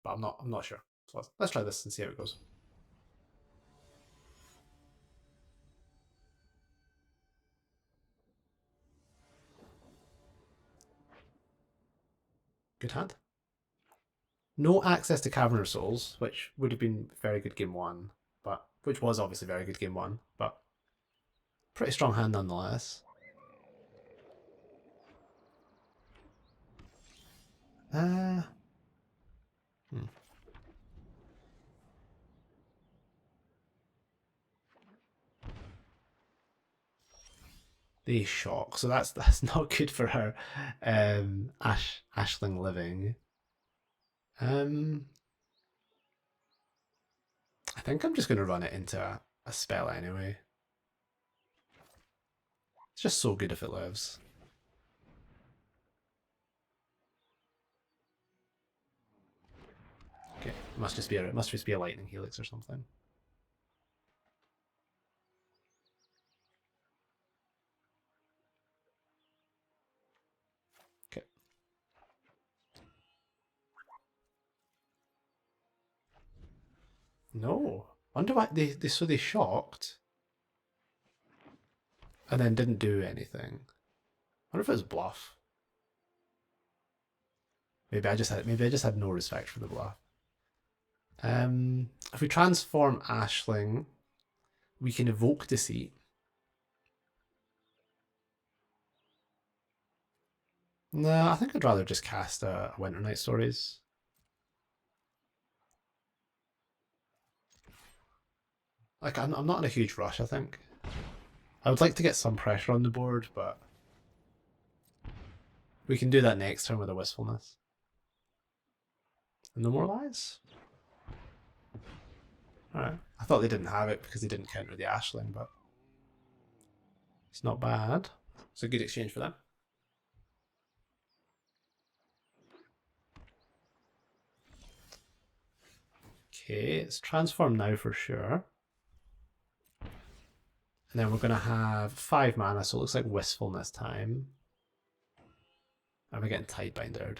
But I'm not sure. So let's try this and see how it goes. Good hand. No access to Cavern of Souls, which would have been very good game one, but which was obviously very good game one, but pretty strong hand nonetheless. Hmm. They shock, so that's not good for her. Ashling living. I think I'm just going to run it into a spell anyway. It's just so good if it lives. Okay, must just be a lightning helix or something. Okay. No. Wonder why they shocked and then didn't do anything. I wonder if it was bluff. Maybe I just had no respect for the bluff. If we transform Ashling, we can evoke Deceit. No, I think I'd rather just cast a Winter Night Stories. Like, I'm not in a huge rush, I think. I would like to get some pressure on the board, but we can do that next turn with a Wistfulness. And no more lies? Alright. I thought they didn't have it because they didn't counter the Ashling, but it's not bad. It's a good exchange for them. Okay, it's transform now for sure. And then we're going to have 5 mana, so it looks like Wistfulness time. And we're getting Tidebindered.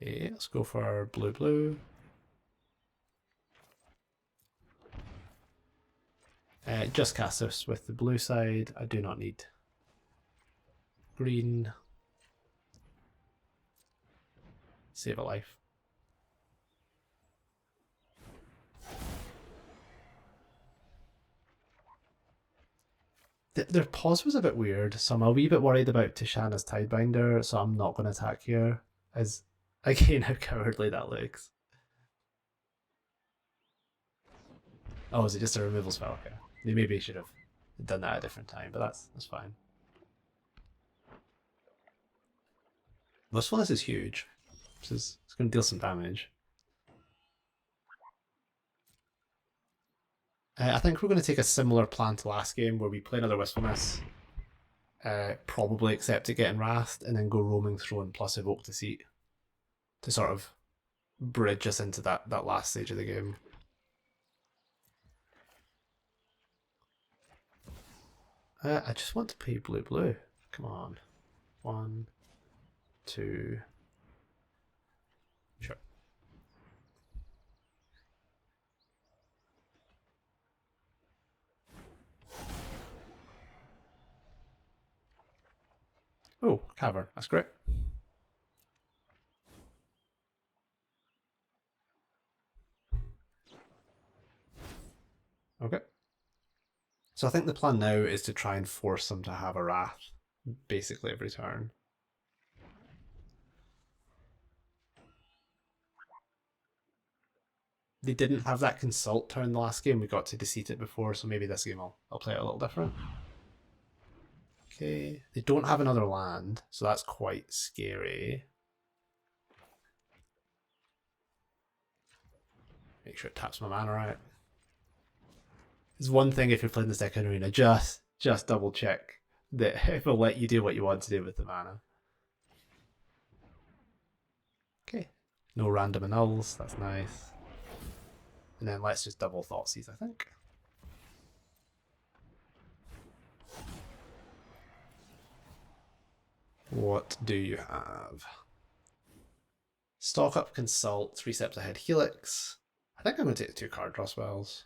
Okay, let's go for blue. Just cast this with the blue side. I do not need green. Save a life. Their pause was a bit weird, so I'm a wee bit worried about Tishana's Tidebinder, so I'm not going to attack here, as again how cowardly that looks. Oh, is it just a removal spell? Okay. They maybe should have done that at a different time, but that's fine. Wistfulness is huge. It's going to deal some damage. I think we're going to take a similar plan to last game where we play another Wistfulness, probably accept it getting wrathed, and then go Roaming Throne plus Evoke Deceit to sort of bridge us into that last stage of the game. I just want to play blue. Come on. 1, 2. Sure. Oh, Cavern. That's great. Okay. So I think the plan now is to try and force them to have a Wrath basically every turn. They didn't have that Consult turn the last game. We got to Deceit it before, so maybe this game I'll play it a little different. Okay. They don't have another land, so that's quite scary. Make sure it taps my mana right. It's one thing if you're playing this deck in Arena, just double check that it will let you do what you want to do with the mana. Okay, no random annuls, that's nice. And then let's just double Thoughtseize, I think. What do you have? Stock Up, Consult, 3 steps ahead, Helix. I think I'm going to take the 2 card draw spells.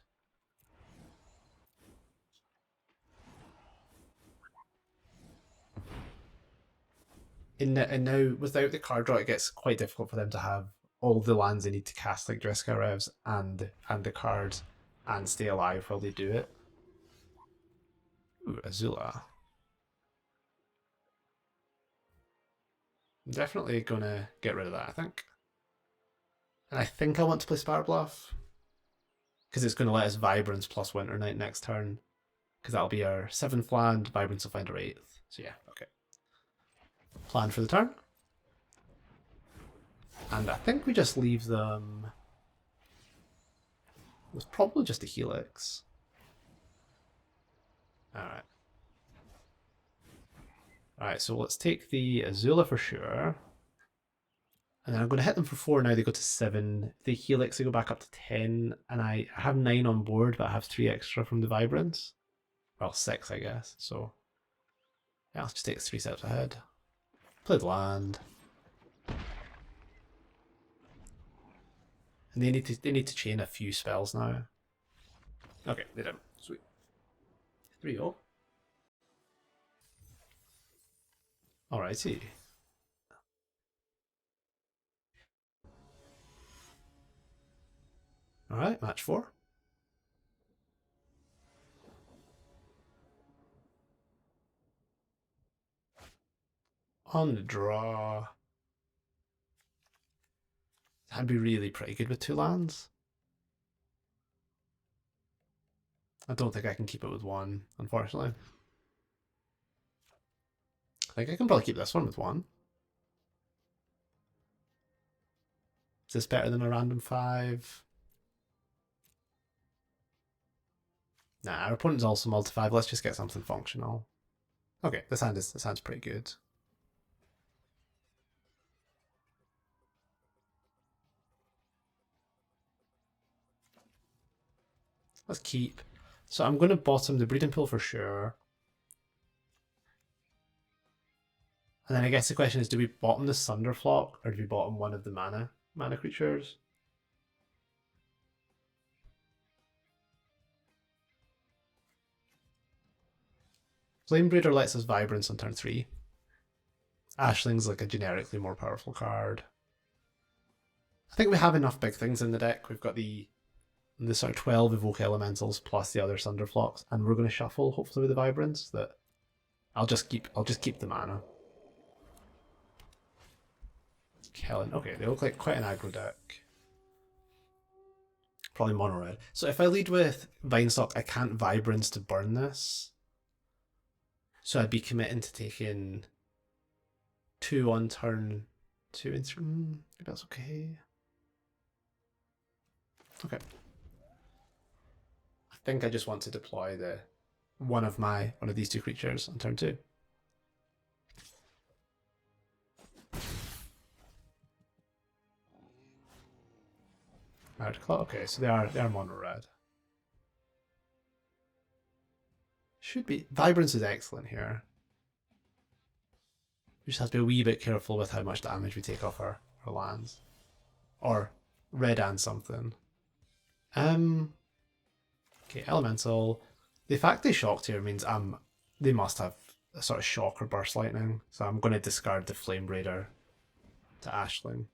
And now, without the card draw, it gets quite difficult for them to have all the lands they need to cast, like Jeskai Revs, and the cards, and stay alive while they do it. Ooh, Azula. I'm definitely gonna get rid of that, I think. And I think I want to play Spire Bluff, because it's going to let us Vibrance plus Winter Night next turn, because that'll be our 7th land, Vibrance will find our 8th. So yeah, okay. Plan for the turn. And I think we just leave them with probably just a Helix. Alright. Alright, so let's take the Azula for sure. And then I'm going to hit them for 4 now, they go to 7. If they Helix, they go back up to 10. And I have 9 on board, but I have 3 extra from the Vibrance. Well, 6, I guess. So, yeah, let's just take 3 steps ahead. Play the land. And they need to chain a few spells now. Okay, they don't. Sweet. 3-0. Alrighty. Alright, match 4. On the draw. That'd be really pretty good with 2 lands. I don't think I can keep it with 1, unfortunately. I think I can probably keep this one with 1. Is this better than a random 5? Nah, our opponent's also multi-5. Let's just get something functional. Okay, this hand's pretty good. Let's keep. So I'm going to bottom the Breeding Pool for sure. And then I guess the question is, do we bottom the Thunderflock or do we bottom one of the mana creatures? Flamebreeder lets us Vibrance on turn 3. Ashling's like a generically more powerful card. I think we have enough big things in the deck. We've got the sort of 12 Evoke Elementals plus the other Thunderflocks, and we're going to shuffle hopefully with the Vibrance. That I'll just keep the mana. Kellen. Okay, they look like quite an aggro deck. Probably mono red. So if I lead with Vinestock, I can't Vibrance to burn this. So I'd be committing to taking 2 on turn 2 and 3. Maybe that's okay. Okay. I think I just want to deploy one of these 2 creatures on turn 2. Okay, so they are mono red. Should be. Vibrance is excellent here. We just have to be a wee bit careful with how much damage we take off our lands. Or red and something. Okay, Elemental. The fact they shocked here means they must have a sort of shock or burst lightning. So I'm going to discard the Flame Raider to Ashling.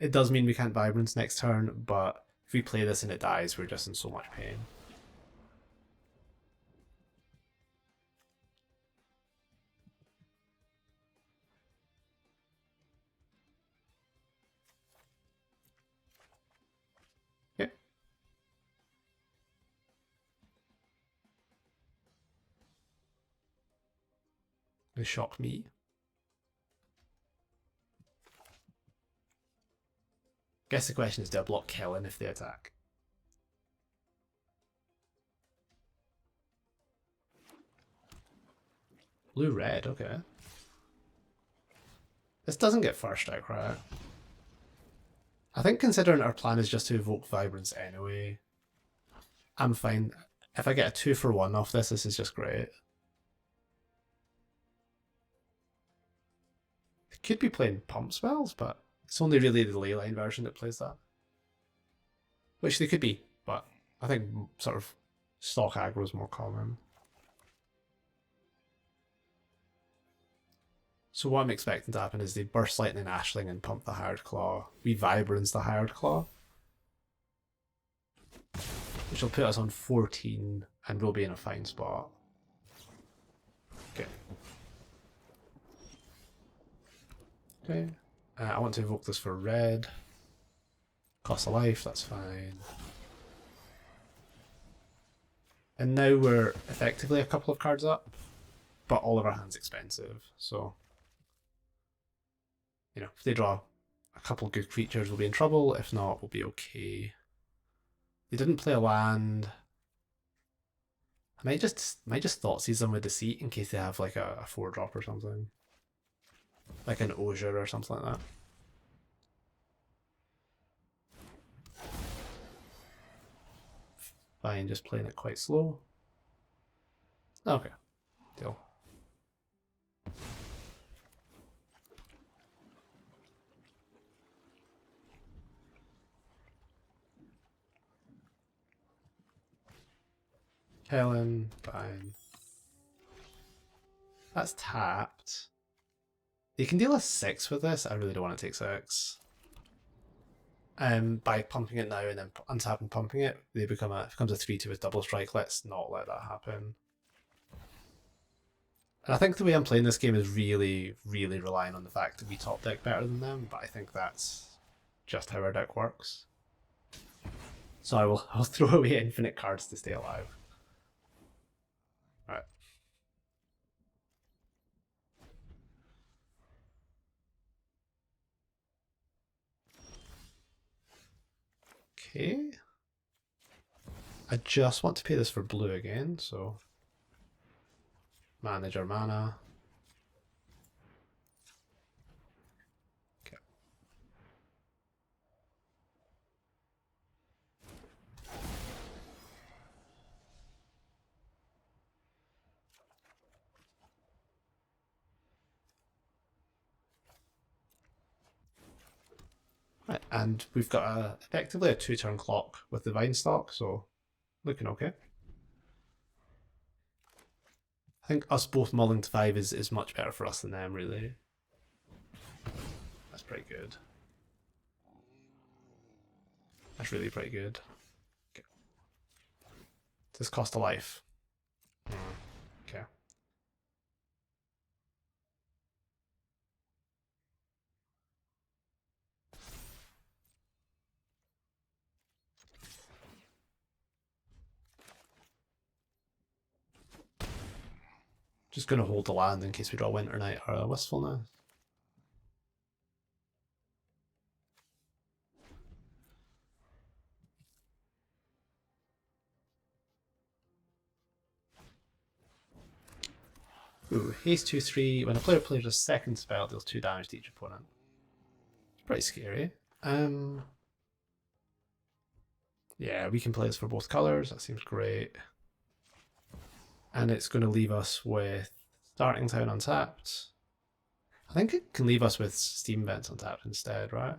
It does mean we can't Vibrance next turn, but if we play this and it dies, we're just in so much pain. Okay. They shock me. Guess the question is, do I block Kellen if they attack? Blue-red, okay. This doesn't get first strike, right? I think considering our plan is just to evoke Vibrance anyway, I'm fine. If I get a 2-for-1 off this, this is just great. They could be playing pump spells, but it's only really the leyline version that plays that. Which they could be, but I think sort of stock aggro is more common. So what I'm expecting to happen is they burst lightning Ashling and pump the Hired Claw. We Vibrance the Hired Claw, which will put us on 14 and we'll be in a fine spot. Okay. Okay. I want to evoke this for red. Cost a life, that's fine. And now we're effectively a couple of cards up, but all of our hands expensive, so you know, if they draw a couple good creatures, we'll be in trouble. If not, we'll be okay. They didn't play a land. I might just Thoughtseize them with Deceit in case they have like a 4-drop or something. Like an Osier or something like that. Fine, just playing it quite slow. Okay, deal. Helen, fine. That's tapped. They can deal a 6 with this. I really don't want to take 6. By pumping it now and then untapping pumping it, they become it becomes a 3-2 with double strike. Let's not let that happen. And I think the way I'm playing this game is really, really relying on the fact that we top deck better than them, but I think that's just how our deck works. So I'll throw away infinite cards to stay alive. Alright. Okay. I just want to pay this for blue again, so manage our mana. Okay. Right, and we've got effectively a 2-turn clock with the Vine Stock, so looking okay. I think us both mulling to 5 is much better for us than them, really. That's pretty good. That's really pretty good. Okay. Does this cost a life? Okay. Just going to hold the land in case we draw Winter Night or a Wistfulness. Ooh, haste 2/3. When a player plays a second spell, it deals 2 damage to each opponent. It's pretty scary. Yeah, we can play this for both colors. That seems great. And it's going to leave us with Starting Town untapped. I think it can leave us with Steam Vents untapped instead, right?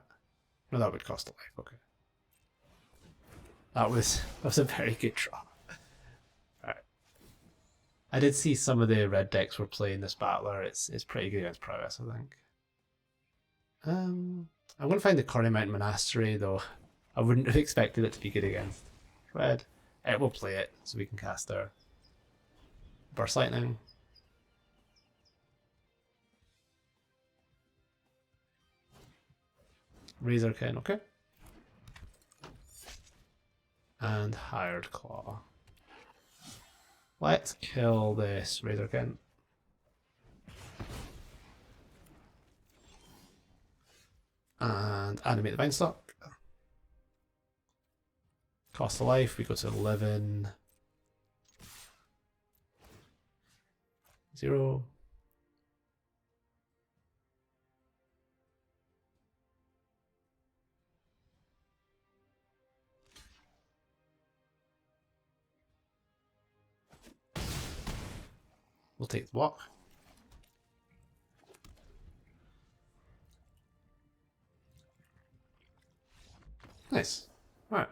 No, that would cost a life. Okay. That was a very good draw. Alright. I did see some of the red decks were playing this battler. It's pretty good against Prowess, I think. I'm going to find the Corrie Mountain Monastery, though. I wouldn't have expected it to be good against red. It will play it, so we can cast our Burst Lightning. Razorkin, okay. And Hired Claw. Let's kill this Razorkin. And animate the Vine Stock. Cost of life, we go to 11. 0. We'll take the walk. Nice. Alright.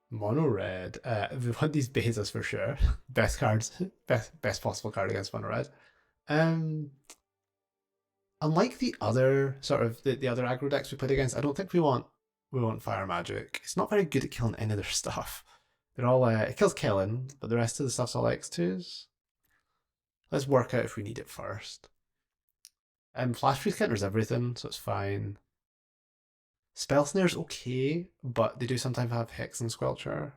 Mono red. We want these bases for sure. Best cards. Best possible card against mono red. Unlike the other sort of the other aggro decks we played against, I don't think we want fire magic. It's not very good at killing any of their stuff. They're all it kills Kellen, but the rest of the stuff's all X2s. Let's work out if we need it first. Flash freeze counters everything, so it's fine. Spell snare's okay, but they do sometimes have Hex and Squelcher.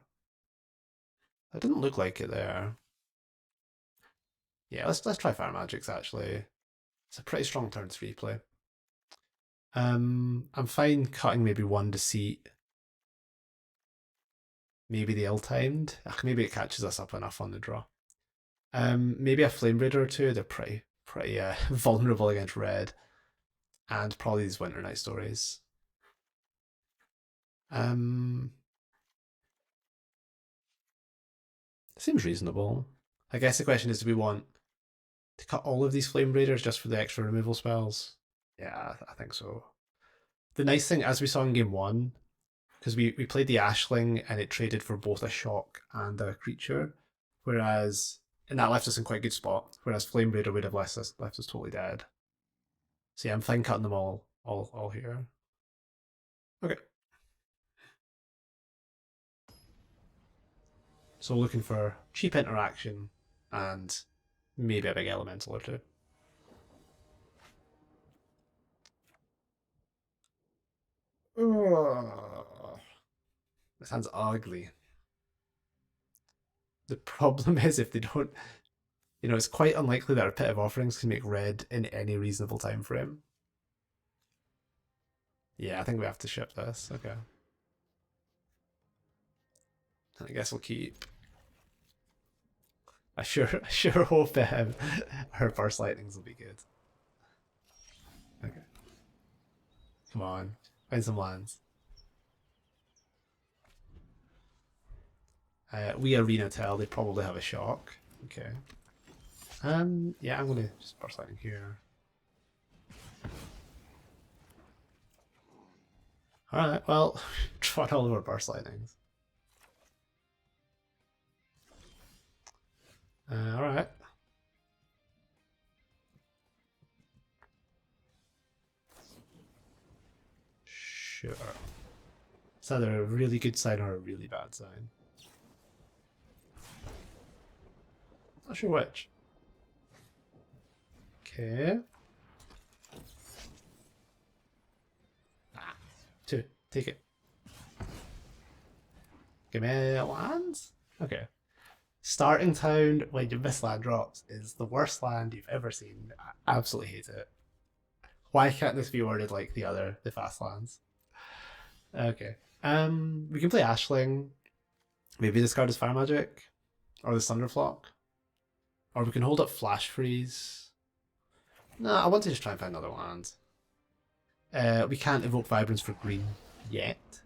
That didn't look like it there. Yeah, let's try fire magics actually. It's a pretty strong turn 3 play. I'm fine cutting maybe one Deceit. Maybe the ill-timed. Maybe it catches us up enough on the draw. Maybe a Flame Raider or two. They're pretty vulnerable against red. And probably these Winter Night Stories. Seems reasonable. I guess the question is, do we want to cut all of these Flame Raiders just for the extra removal spells? Yeah, I think so. The nice thing, as we saw in game 1, because we played the Ashling and it traded for both a shock and a creature, and that left us in quite a good spot, whereas Flame Raider would have left us totally dead. So yeah, I'm fine cutting them all here. Okay. So looking for cheap interaction and maybe a big elemental or two. This hand's ugly. The problem is if they don't, it's quite unlikely that a Pit of Offerings can make red in any reasonable time frame. Yeah, I think we have to ship this. Okay. I guess we'll keep. I sure hope her Burst Lightnings will be good. Okay. Come on, find some lands. We Arena Tell, they probably have a shock. Okay. Yeah, I'm gonna just Burst Lightning here. Alright, well, drawn all of our Burst Lightnings. Alright. Sure. It's either a really good sign or a really bad sign. Not sure which. Okay. Two. Take it. Give me lands? Okay. Starting Town when you miss land drops is the worst land you've ever seen. I absolutely hate it. Why can't this be worded like the fast lands? Okay. We can play Ashling. Maybe discard as Fire Magic. Or the Thunderflock. Or we can hold up Flash Freeze. No, I want to just try and find another land. We can't evoke Vibrance for green yet.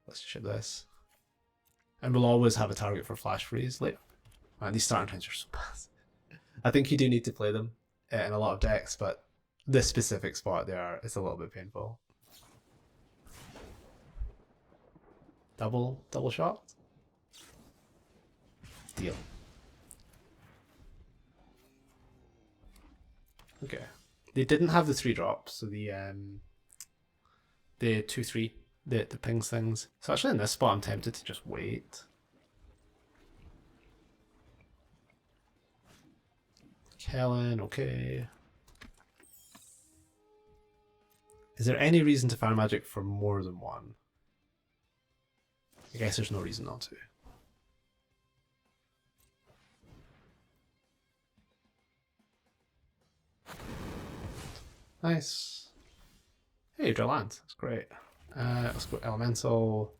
Let's ship this. And we'll always have a target for Flash Freeze later. Man, these starting times are so bad. I think you do need to play them in a lot of decks, but this specific spot it's a little bit painful. Double shot? Deal. Okay. They didn't have the 3 drops, so the 2/3, the pings things. So actually in this spot I'm tempted to just wait. Kellen, okay. Is there any reason to Fire Magic for more than one? I guess there's no reason not to. Nice. Hey, draw land. That's great. Let's go Elemental.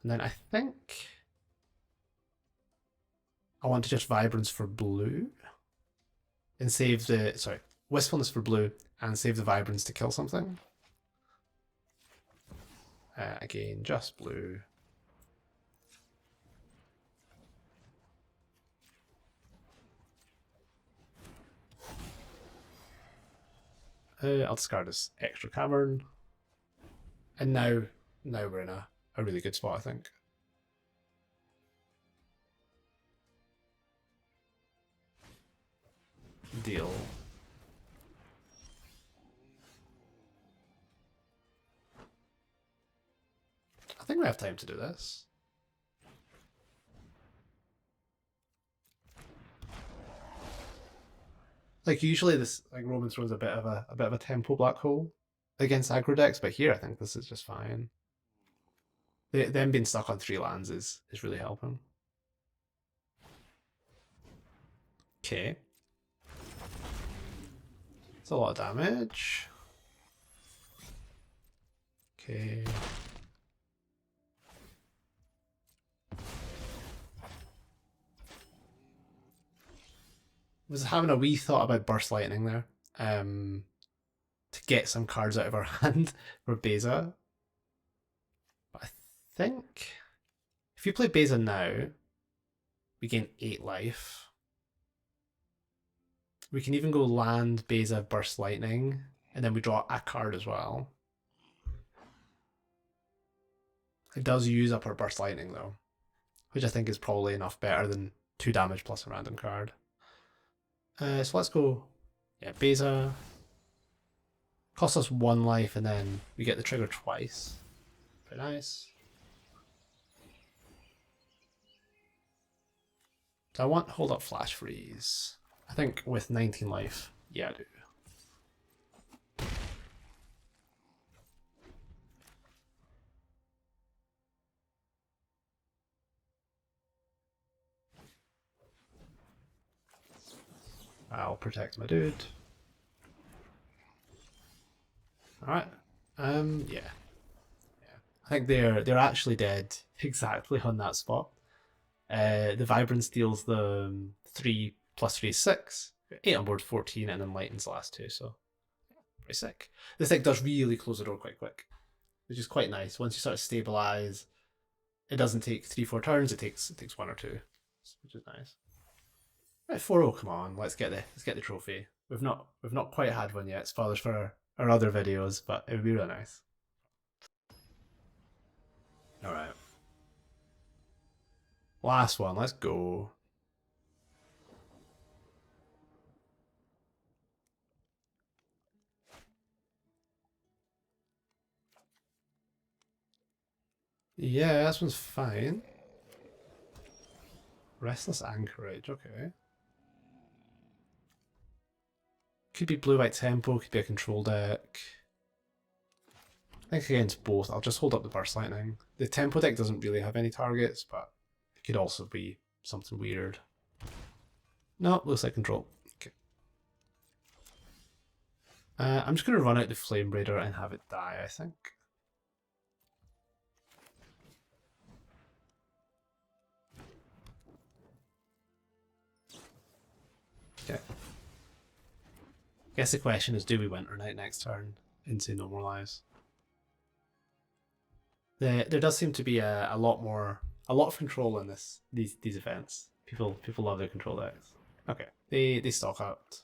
And then I think I want to just Vibrance for blue. And save Wistfulness for blue and save the Vibrance to kill something. Again, just blue. I'll discard this extra cavern. And now we're in a really good spot, I think. Deal. I think we have time to do this. Like usually this Roman throws a bit of a tempo black hole against aggro decks, but here I think this is just fine. Them being stuck on 3 lands is really helping. Okay. It's a lot of damage. Okay. Was having a wee thought about Burst Lightning there. To get some cards out of our hand for Beza. But I think if you play Beza now, we gain 8 life. We can even go land, Beza, Burst Lightning, and then we draw a card as well. It does use up our Burst Lightning though, which I think is probably enough better than 2 damage plus a random card. So let's go, yeah, Beza. Costs us 1 life and then we get the trigger twice. Pretty nice. Do I want hold up flash freeze? I think with 19 life, yeah I do. I'll protect my dude. Alright. Yeah. I think they're actually dead exactly on that spot. The Vibrance deals the 3 plus 3 is 6. 8 on board, 14, and then lightens the last 2, so pretty sick. This deck does really close the door quite quick, which is quite nice. Once you sort of stabilize, it doesn't take 3-4 turns, it takes 1 or 2, which is nice. Right, 4-0, come on, let's get the trophy. We've not quite had one yet. Spoilers for our other videos, but it would be really nice. Alright. Last one, let's go. Yeah, this one's fine. Restless Anchorage, okay. Could be blue-white tempo, could be a control deck. I think against both, I'll just hold up the Burst Lightning. The tempo deck doesn't really have any targets, but it could also be something weird. No, looks like control. Okay. I'm just going to run out the Flame Raider and have it die, I think. Okay. I guess the question is, do we Winter Night next turn into Normalize? There does seem to be a lot of control in these events. People love their control decks. Okay, they stock out.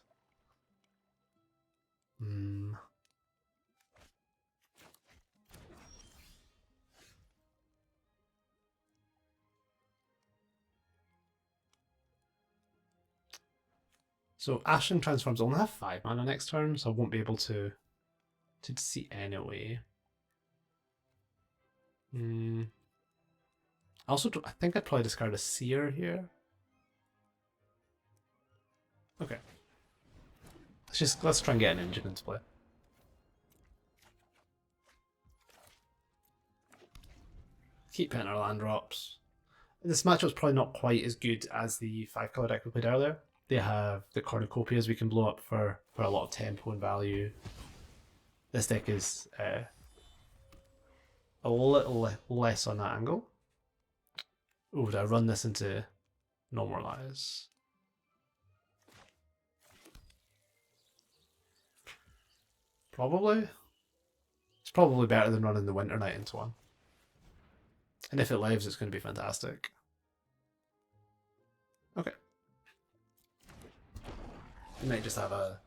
So Ashen Transforms only have 5 mana next turn, so I won't be able to see anyway. Also, I think I'd probably discard a Seer here. Okay. Let's try and get an engine into play. Keep hitting our land drops. This matchup's probably not quite as good as the 5-color deck we played earlier. They have the cornucopias we can blow up for a lot of tempo and value. This deck is a little less on that angle. Oh, did I run this into Normalize? Probably. It's probably better than running the Winter Night into one. And if it lives, it's going to be fantastic. Okay. We might just have a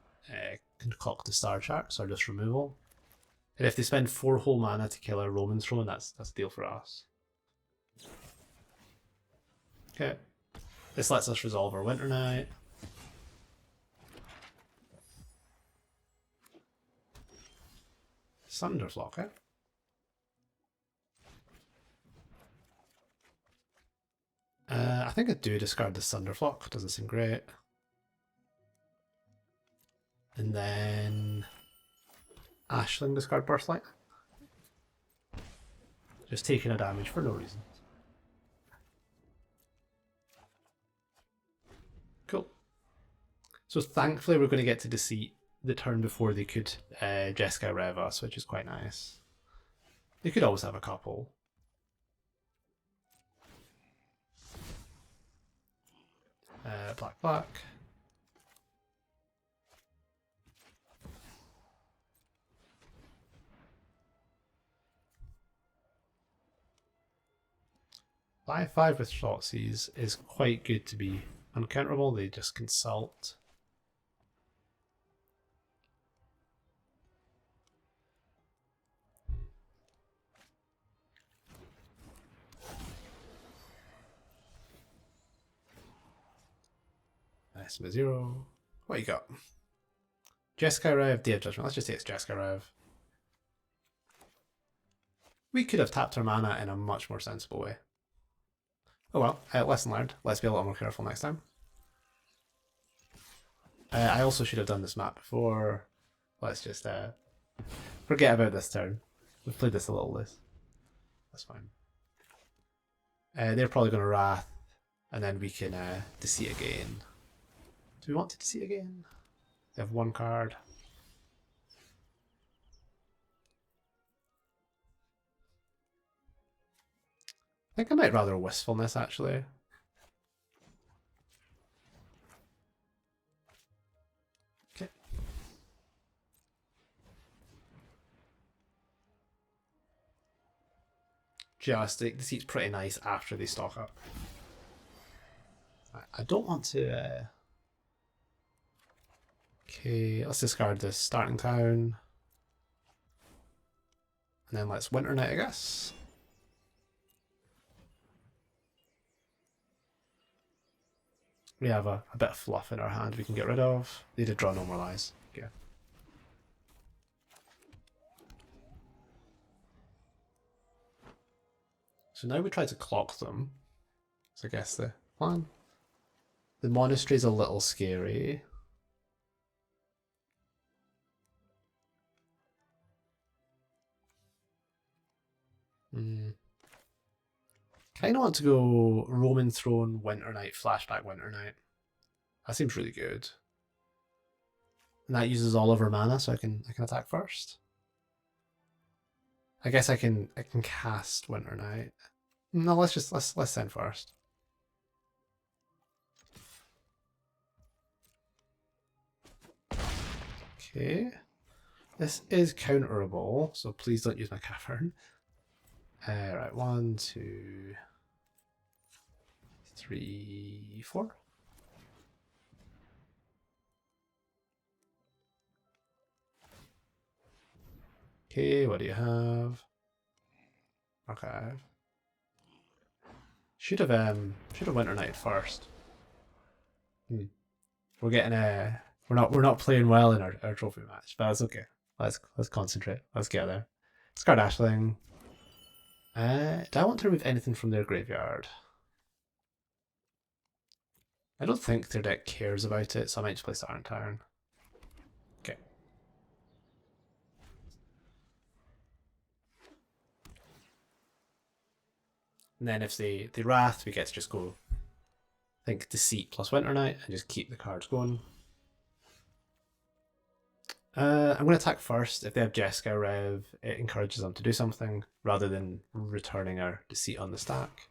concoct the Star Sharks or just removal. And if they spend 4 whole mana to kill a Roman Throne, that's a deal for us. Okay. This lets us resolve our Winter Night. Thunderflock, eh? I think I do discard the Thunderflock, doesn't seem great. And then Ashling discard Burstlight. Just taking a damage for no reason. Cool. So thankfully we're going to get to Deceit the turn before they could Jeskai Rev us, which is quite nice. They could always have a couple. Black, black. Buy 5 with Thoughtseize is quite good to be uncounterable. They just consult. Nice, 0. What you got? Jeskai Rev, Day of Judgment. Let's just take Jeskai Rev. We could have tapped our mana in a much more sensible way. Oh well, lesson learned. Let's be a lot more careful next time. I also should have done this map before. Let's just forget about this turn. We've played this a little less. That's fine. They're probably going to Wrath, and then we can Deceit again. Do we want to Deceit again? They have 1 card. I think I might rather Wistfulness, actually. Okay. Just, Deceit's pretty nice after they stock up. I don't want to... Okay, let's discard this Starting Town. And then let's Winter Night, I guess. We have a bit of fluff in our hand we can get rid of. They did draw Normalize. Okay. So now we try to clock them. So I guess the plan. The Monastery's a little scary. Kind of want to go Roman Throne, Winter Night, Flashback Winter Night. That seems really good. And that uses all of our mana, so I can attack first. I guess I can cast Winter Night. No, let's send first. Okay. This is counterable, so please don't use my Cavern. Right, 1, 2, 3, 4. Okay, what do you have? Archive. Should have Winter Night first. We're getting we're not playing well in our trophy match, but that's okay. Let's concentrate. Let's get there. Discard Ashling. Do I want to remove anything from their graveyard? I don't think their deck cares about it, so I might just play Saturn Town. Okay. And then if they Wrath, we get to just go, I think, Deceit plus Winter Night and just keep the cards going. I'm going to attack first. If they have Jeskai Rev, it encourages them to do something rather than returning our Deceit on the stack.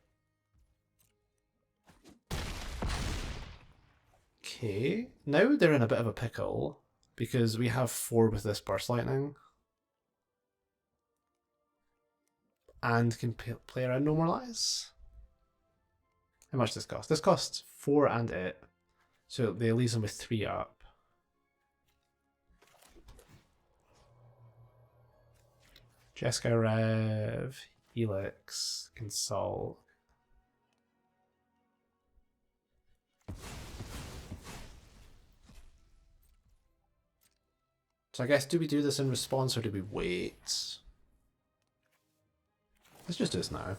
Okay, now they're in a bit of a pickle because we have 4 with this Burst Lightning and can play around Normalize. How much does this cost? This costs 4 and it, so they leave them with 3 up. Jeskai Rev, Helix, Consult. So I guess, do we do this in response or do we wait? Let's just do this now.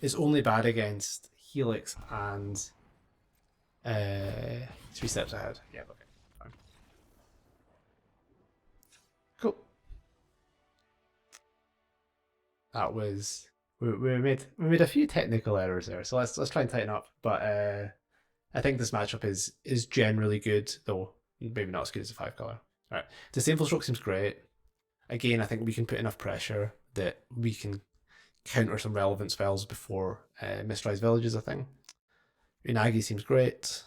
It's only bad against Helix and 3 steps ahead. Yeah, okay, fine. Cool. That was we made a few technical errors there, so let's try and tighten up. But I think this matchup is generally good, though maybe not as good as a 5-color. All right, Disdainful Stroke seems great. Again, I think we can put enough pressure that we can counter some relevant spells before Mistrise Village is a thing. Unagi seems great.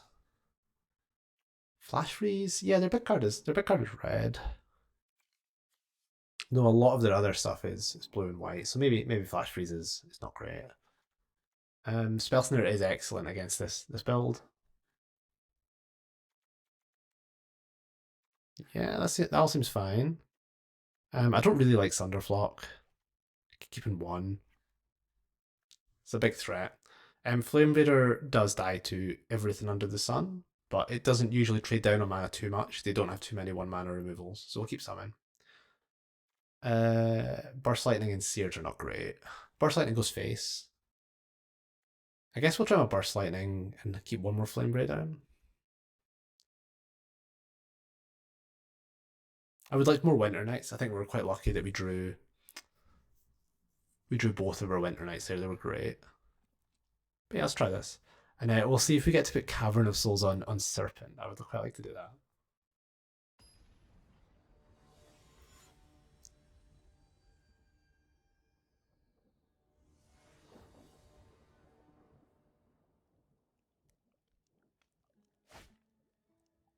Flash Freeze, yeah, their big card is red. No, a lot of their other stuff is blue and white, so maybe Flash Freeze is not great. Spell Snare is excellent against this build. Yeah, that's it. That all seems fine. I don't really like Thunderflock. Keeping 1. It's a big threat. Flame Raider does die to everything under the sun, but it doesn't usually trade down on mana too much. They don't have too many 1-mana removals, so we'll keep some in. Burst Lightning and Seared are not great. Burst Lightning goes face. I guess we'll try my Burst Lightning and keep 1 more Flame Raider. I would like more Winter Nights. I think we were quite lucky that we drew both of our Winter Nights there. They were great. But yeah, let's try this. And we'll see if we get to put Cavern of Souls on Serpent. I would quite like to do that.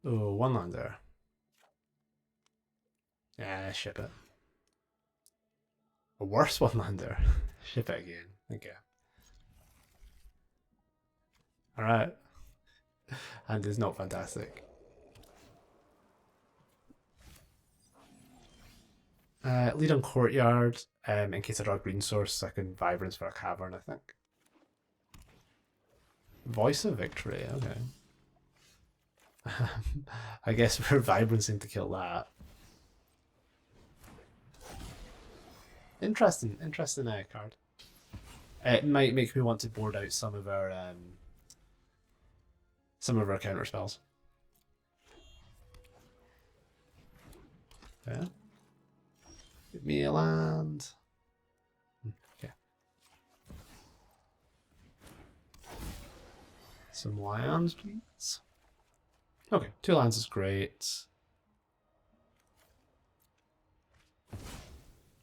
Oh, 1 land there. Yeah, ship it. A worse 1 land there. Ship it again. Okay. Alright. And it's not fantastic. Lead on Courtyard. In case I draw a green source, I can Vibrance for a Cavern, I think. Voice of Victory, okay. I guess we're Vibrancing to kill that. Interesting card. It might make me want to board out some of our counter spells. Yeah. Give me a land. Okay. Some lands, please. Okay, 2 lands is great.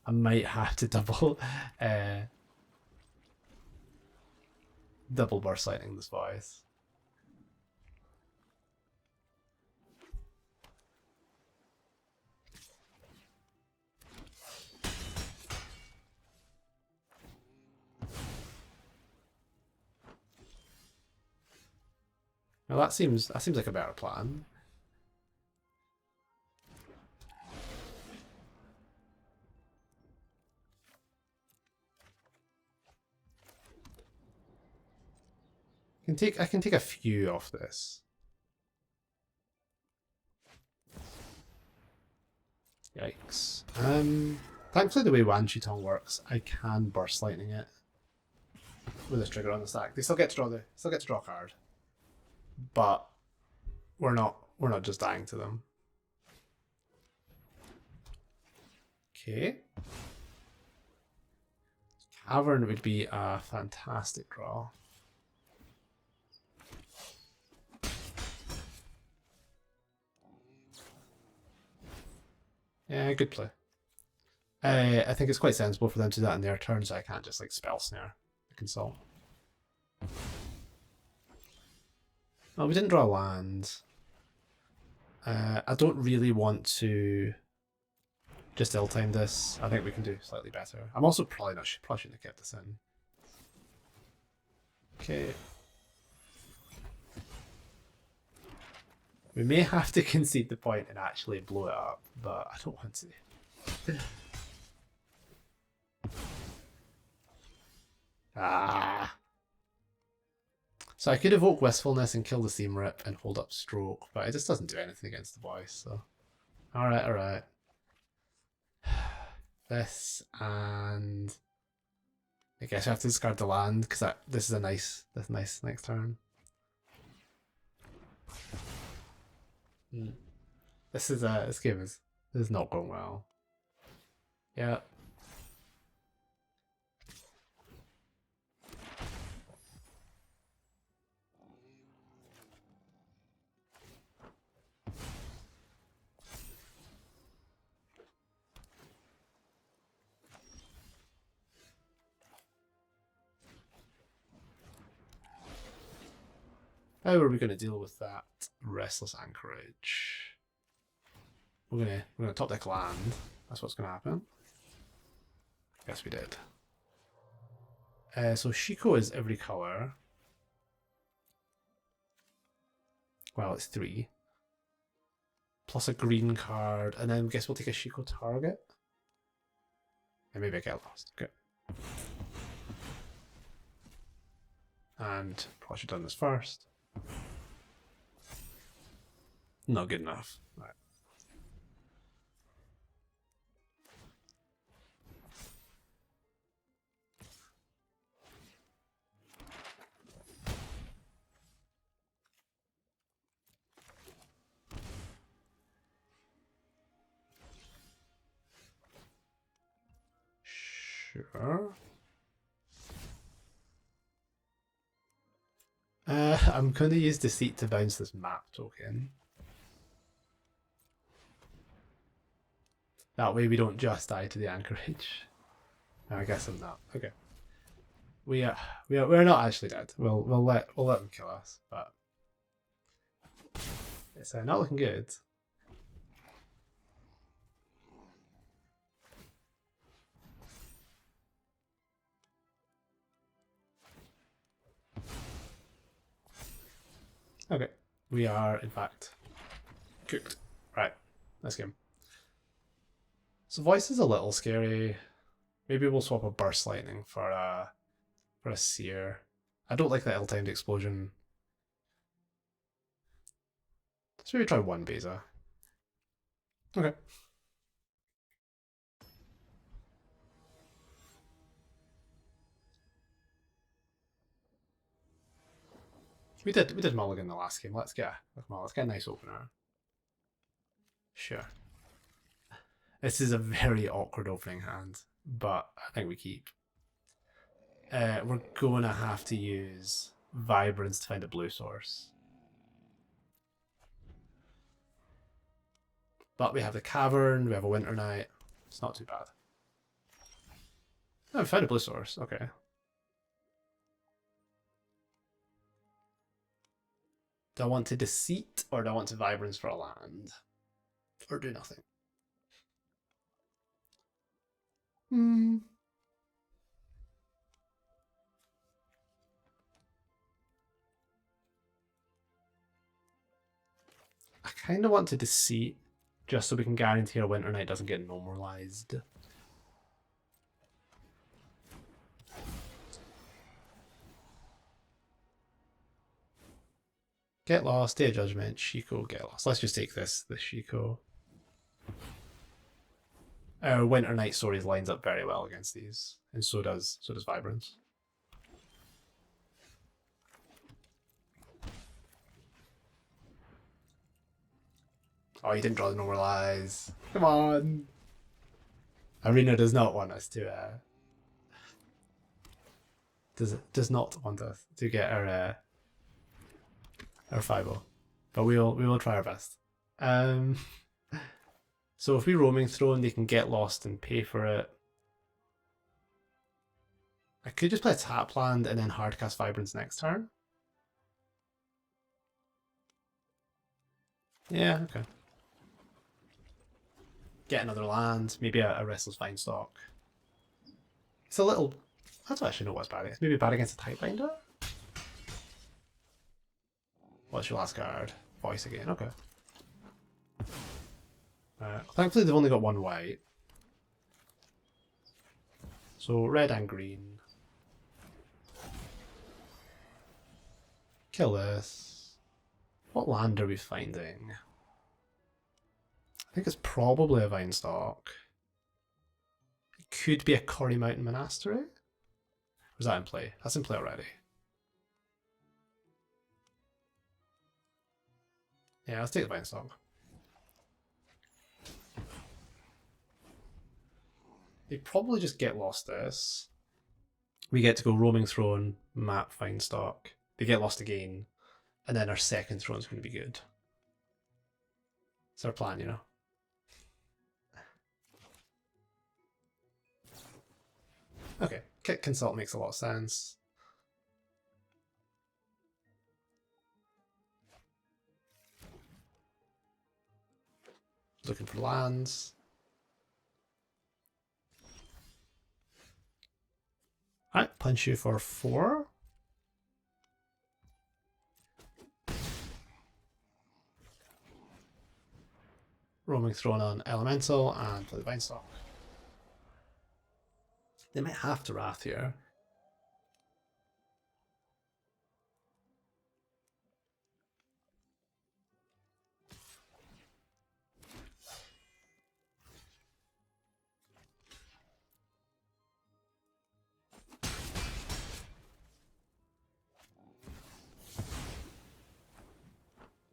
I might have to double Burst Lightning this voice. Well, that seems like a better plan. I can take a few off this. Yikes. Thankfully the way Wan Shutong works, I can Burst Lightning it with this trigger on the stack. They still get to draw a card. But we're not just dying to them. Okay. Cavern would be a fantastic draw. Yeah, good play. I think it's quite sensible for them to do that in their turn, so I can't just like Spell Snare the Consult. Oh, we didn't draw land. I don't really want to just ill-time this. I think we can do slightly better. I'm also probably shouldn't have kept this in. Okay. We may have to concede the point and actually blow it up, but I don't want to. Ah. So I could evoke Wistfulness and kill the Seam Rip and hold up Stroke, but it just doesn't do anything against the voice, so... Alright, alright. This, and... I guess I have to discard the land, because this is a nice next turn. This game is not going well. Yeah. How are we going to deal with that Restless Anchorage? We're gonna top deck land. That's what's going to happen. Yes, we did. So Shiko is every color. Well, it's 3. Plus a green card, and then I guess we'll take a Shiko target. And maybe I get lost. Okay. And probably should have done this first. Not good enough. Right. Sure. I'm going to use Deceit to bounce this map token. That way we don't just die to the anchorage. I guess I'm not. Okay. We're not actually dead. We'll let them kill us, but it's not looking good. Okay, we are in fact cooked. Right, let's game. So voice is a little scary. Maybe we'll swap a burst lightning for a seer. I don't like that ill-timed explosion. Let's maybe try one Beza. Okay. We did mulligan the last game. Let's get a nice opener. Sure. This is a very awkward opening hand, but I think we keep. We're going to have to use Vibrance to find a blue source. But we have the Cavern, we have a Winter Night. It's not too bad. Oh, we found a blue source. Okay. Do I want to Deceit or do I want to Vibrance for a land? Or do nothing? I kind of want to Deceit just so we can guarantee our Winter Night doesn't get normalized. Get Lost, Day of Judgment, Shiko, Get Lost. Let's just take this Shiko. Our Winter Night stories lines up very well against these, and so does Vibrance. Oh, you didn't draw the normalize. Come on. Arena does not want us to. Does not want us to get our 5-0, but we will try our best. So if we Roaming Throne, they can get lost and pay for it. I could just play a tap land and then hardcast Vibrance next turn. Yeah, okay. Get another land, maybe a Restless Vinestock. It's a little... I don't actually know what's bad. It's maybe bad against a Typebinder? What's your last card? Voice again, okay. Thankfully they've only got one white. So red and green. Kill this. What land are we finding? I think it's probably a Vinestalk. It could be a Corrie Mountain Monastery? Or is that in play? That's in play already. Yeah, let's take the Vinestalk. They probably just get lost this. We get to go Roaming Throne, map Vinestalk. They get lost again, and then our second throne's going to be good. It's our plan, you know. Okay, Kit Consult makes a lot of sense. Looking for lands. Alright, punch you for 4. Roaming Throne on Elemental and play the Vinestalk. They might have to Wrath here.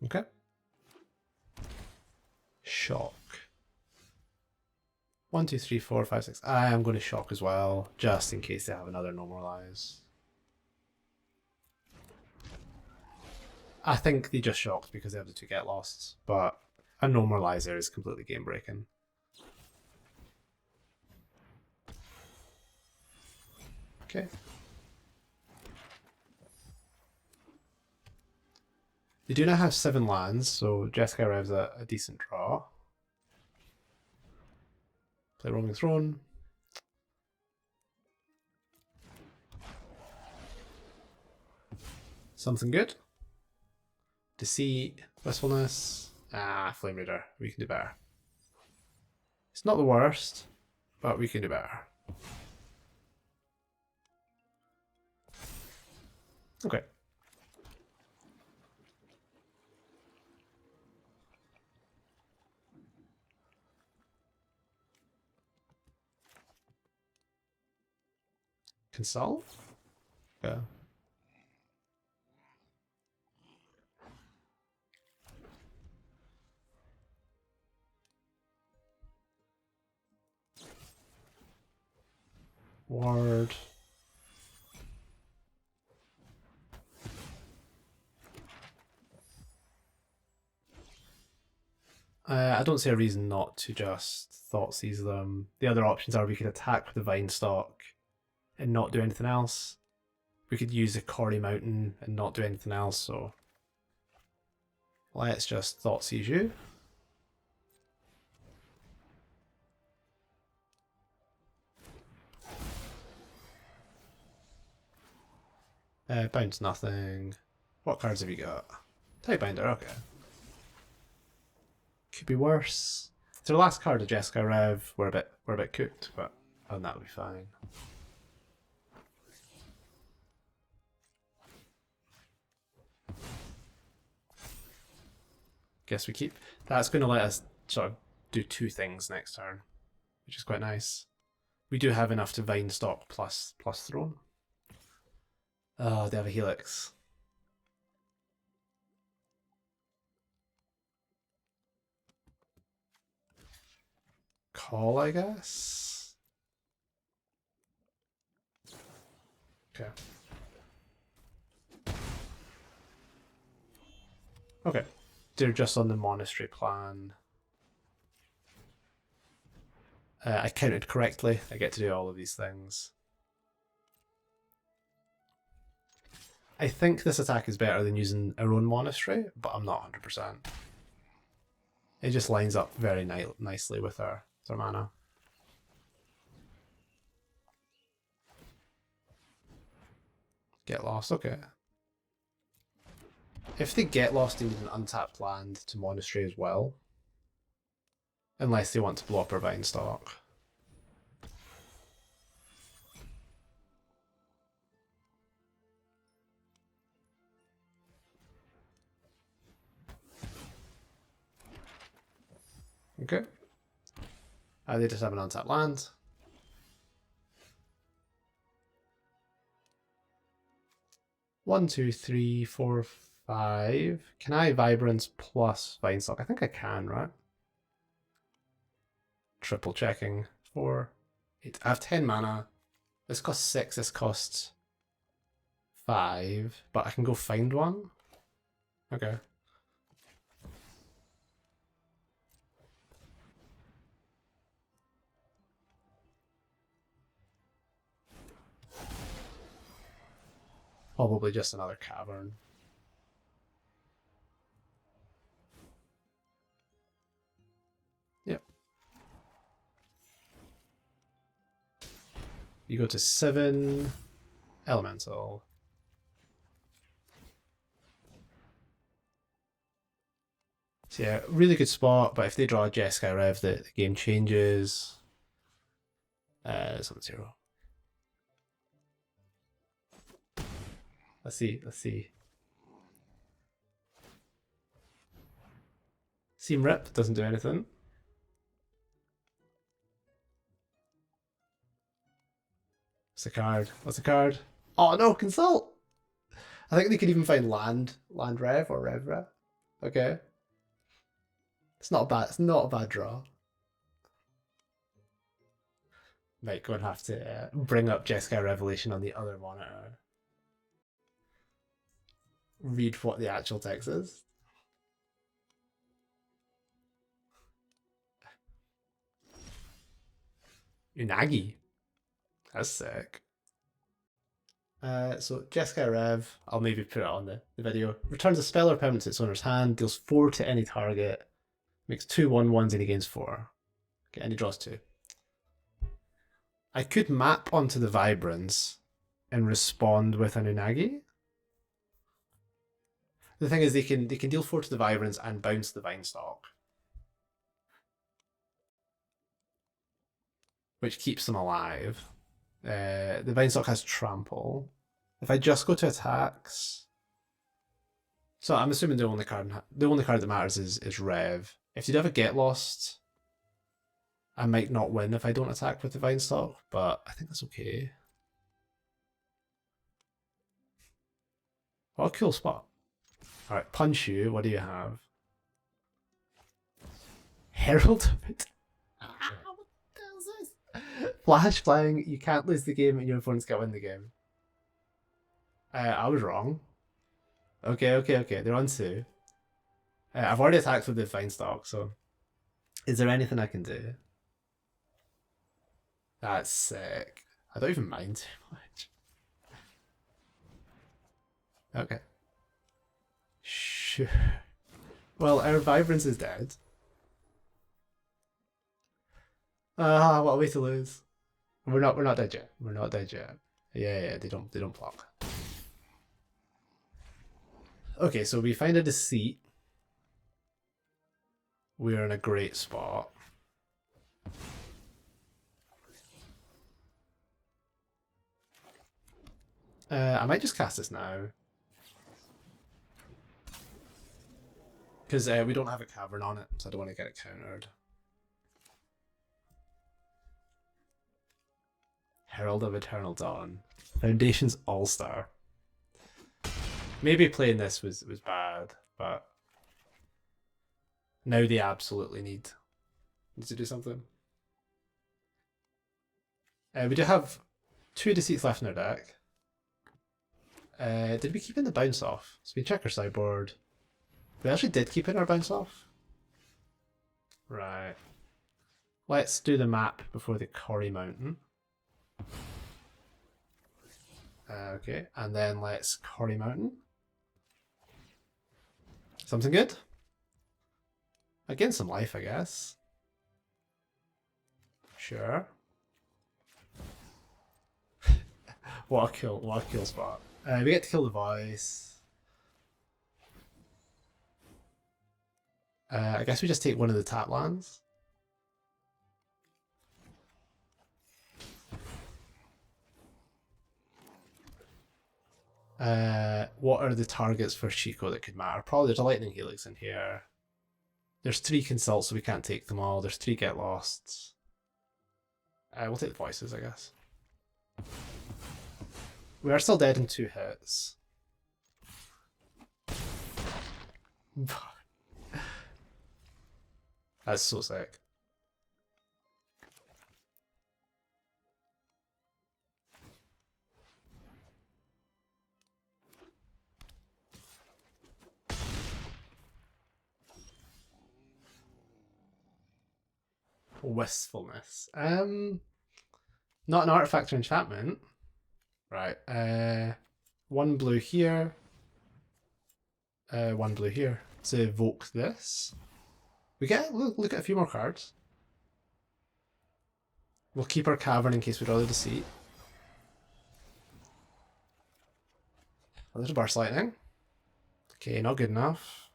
Okay. Shock. 1, 2, 3, 4, 5, 6. I am going to shock as well, just in case they have another normalize. I think they just shocked because they have the 2 get lost, but a normalizer is completely game breaking. Okay. They do now have 7 lands, so Jeskai arrives at a decent draw. Play Roaming Throne. Something good. Deceit, Wistfulness. Flame Reader. We can do better. It's not the worst, but we can do better. Okay. Consult? Yeah. Ward. I don't see a reason not to just Thoughtseize them. The other options are we could attack with the Vinestalk and not do anything else. We could use the Corrie Mountain and not do anything else, so let's just Thoughtseize you. Bounce nothing. What cards have you got? Tidebinder, okay. Could be worse. It's our last card of Jeskai Rev. We're a bit cooked, but other than that, we'll be fine. Guess we keep. That's going to let us sort of do 2 things next turn, which is quite nice. We do have enough to Vinestalk plus Throne. Oh, they have a Helix. Call, I guess. Okay. Okay. They're just on the monastery plan. I counted correctly. I get to do all of these things. I think this attack is better than using our own monastery, but I'm not 100%. It just lines up very nicely with our mana. Get lost, okay. If they get lost, they need an untapped land to monastery as well. Unless they want to blow up our Vinestalk. Okay. They just have an untapped land. One, two, three, four, five. Can I Vibrance plus Vinestock? I think I can, right? Triple checking. 4, 8. I have 10 mana. This costs 6, this costs 5, but I can go find one? Okay. Probably just another cavern. Yep. You go to 7. Elemental. So yeah, really good spot, but if they draw a Jeskai Rev, the game changes. 7-0. Let's see. Seam Rip doesn't do anything. What's the card? Oh no, Consult! I think they could even find Land Rev or Rev Rev. Okay. It's not a bad draw. Might go and have to bring up Jeskai Revelation on the other monitor. Read what the actual text is. Unagi. That's sick. So Jeskai Rev, I'll maybe put it on the video. Returns a spell or permanent to its owner's hand, deals 4 to any target, makes 2 1/1s and he gains 4. Okay, and he draws 2. I could map onto the Vibrance and respond with an Unagi. The thing is, they can deal 4 to the Vibrance and bounce the Vinestock, which keeps them alive. The Vinestock has Trample. If I just go to attacks, so I'm assuming the only card that matters is Rev. If you'd ever get lost, I might not win if I don't attack with the Vinestock, but I think that's okay. What a cool spot. Alright, punch you. What do you have? Herald of it. What the hell is this? Flash flying, you can't lose the game and your opponents can't win the game. I was wrong. Okay. They're on 2. I've already attacked with the Vinestock, so is there anything I can do? That's sick. I don't even mind too much. Okay. Sure. Well, our Vibrance is dead. What a way to lose. We're not dead yet. We're not dead yet. Yeah, they don't block. Okay, so we find a deceit. We're in a great spot. I might just cast this now. Because we don't have a cavern on it, so I don't want to get it countered. Herald of Eternal Dawn. Foundations All-Star. Maybe playing this was bad, but now they absolutely need to do something. We do have 2 Deceits left in our deck. Did we keep in the bounce off? So we check our sideboard. We actually did keep in our bounce off. Right. Let's do the map before the Corrie Mountain. Okay, and then let's Corrie Mountain. Something good? I gain some life, I guess. Sure. What a kill spot. We get to kill the voice. I guess we just take one of the tap lands. What are the targets for Chico that could matter? Probably there's a Lightning Helix in here. There's 3 consults, so we can't take them all. There's 3 get lost. We'll take the voices, I guess. We are still dead in 2 hits. That's so sick. Wistfulness. Not an artifact or enchantment. Right. 1 blue here. 1 blue here. To evoke this. We get look at a few more cards. We'll keep our cavern in case we draw the deceit. A little burst lightning. Okay, not good enough.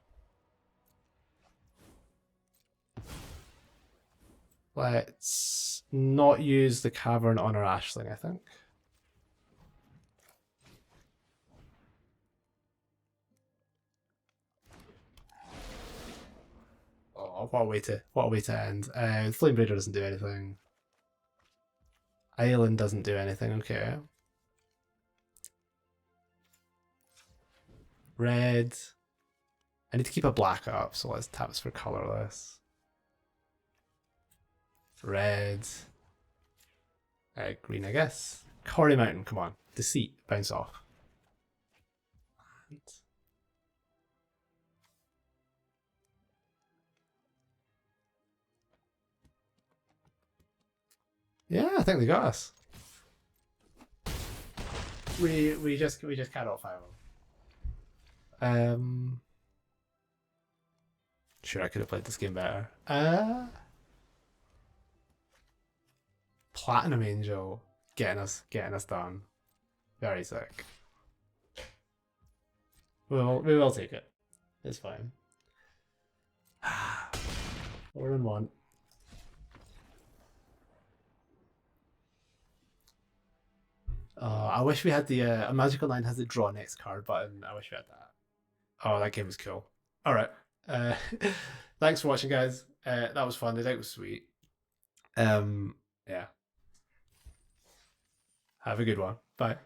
Let's not use the cavern on our Ashling, I think. Oh, what a way to end. Flame Breeder doesn't do anything. Island doesn't do anything, okay. Red. I need to keep a black up, so let's tap this for colorless. Red. Green, I guess. Quarry Mountain, come on. Deceit, bounce off. And yeah, I think they got us. We just can't all 5 of them. Sure, I could have played this game better. Platinum Angel getting us done. Very sick. We will take it. It's fine. 4-1. I wish we had the a Magical 9 has the draw next card button. I wish we had that. Oh, that game was cool. Alright. Thanks for watching, guys. That was fun. The deck was sweet. Yeah. Have a good one. Bye.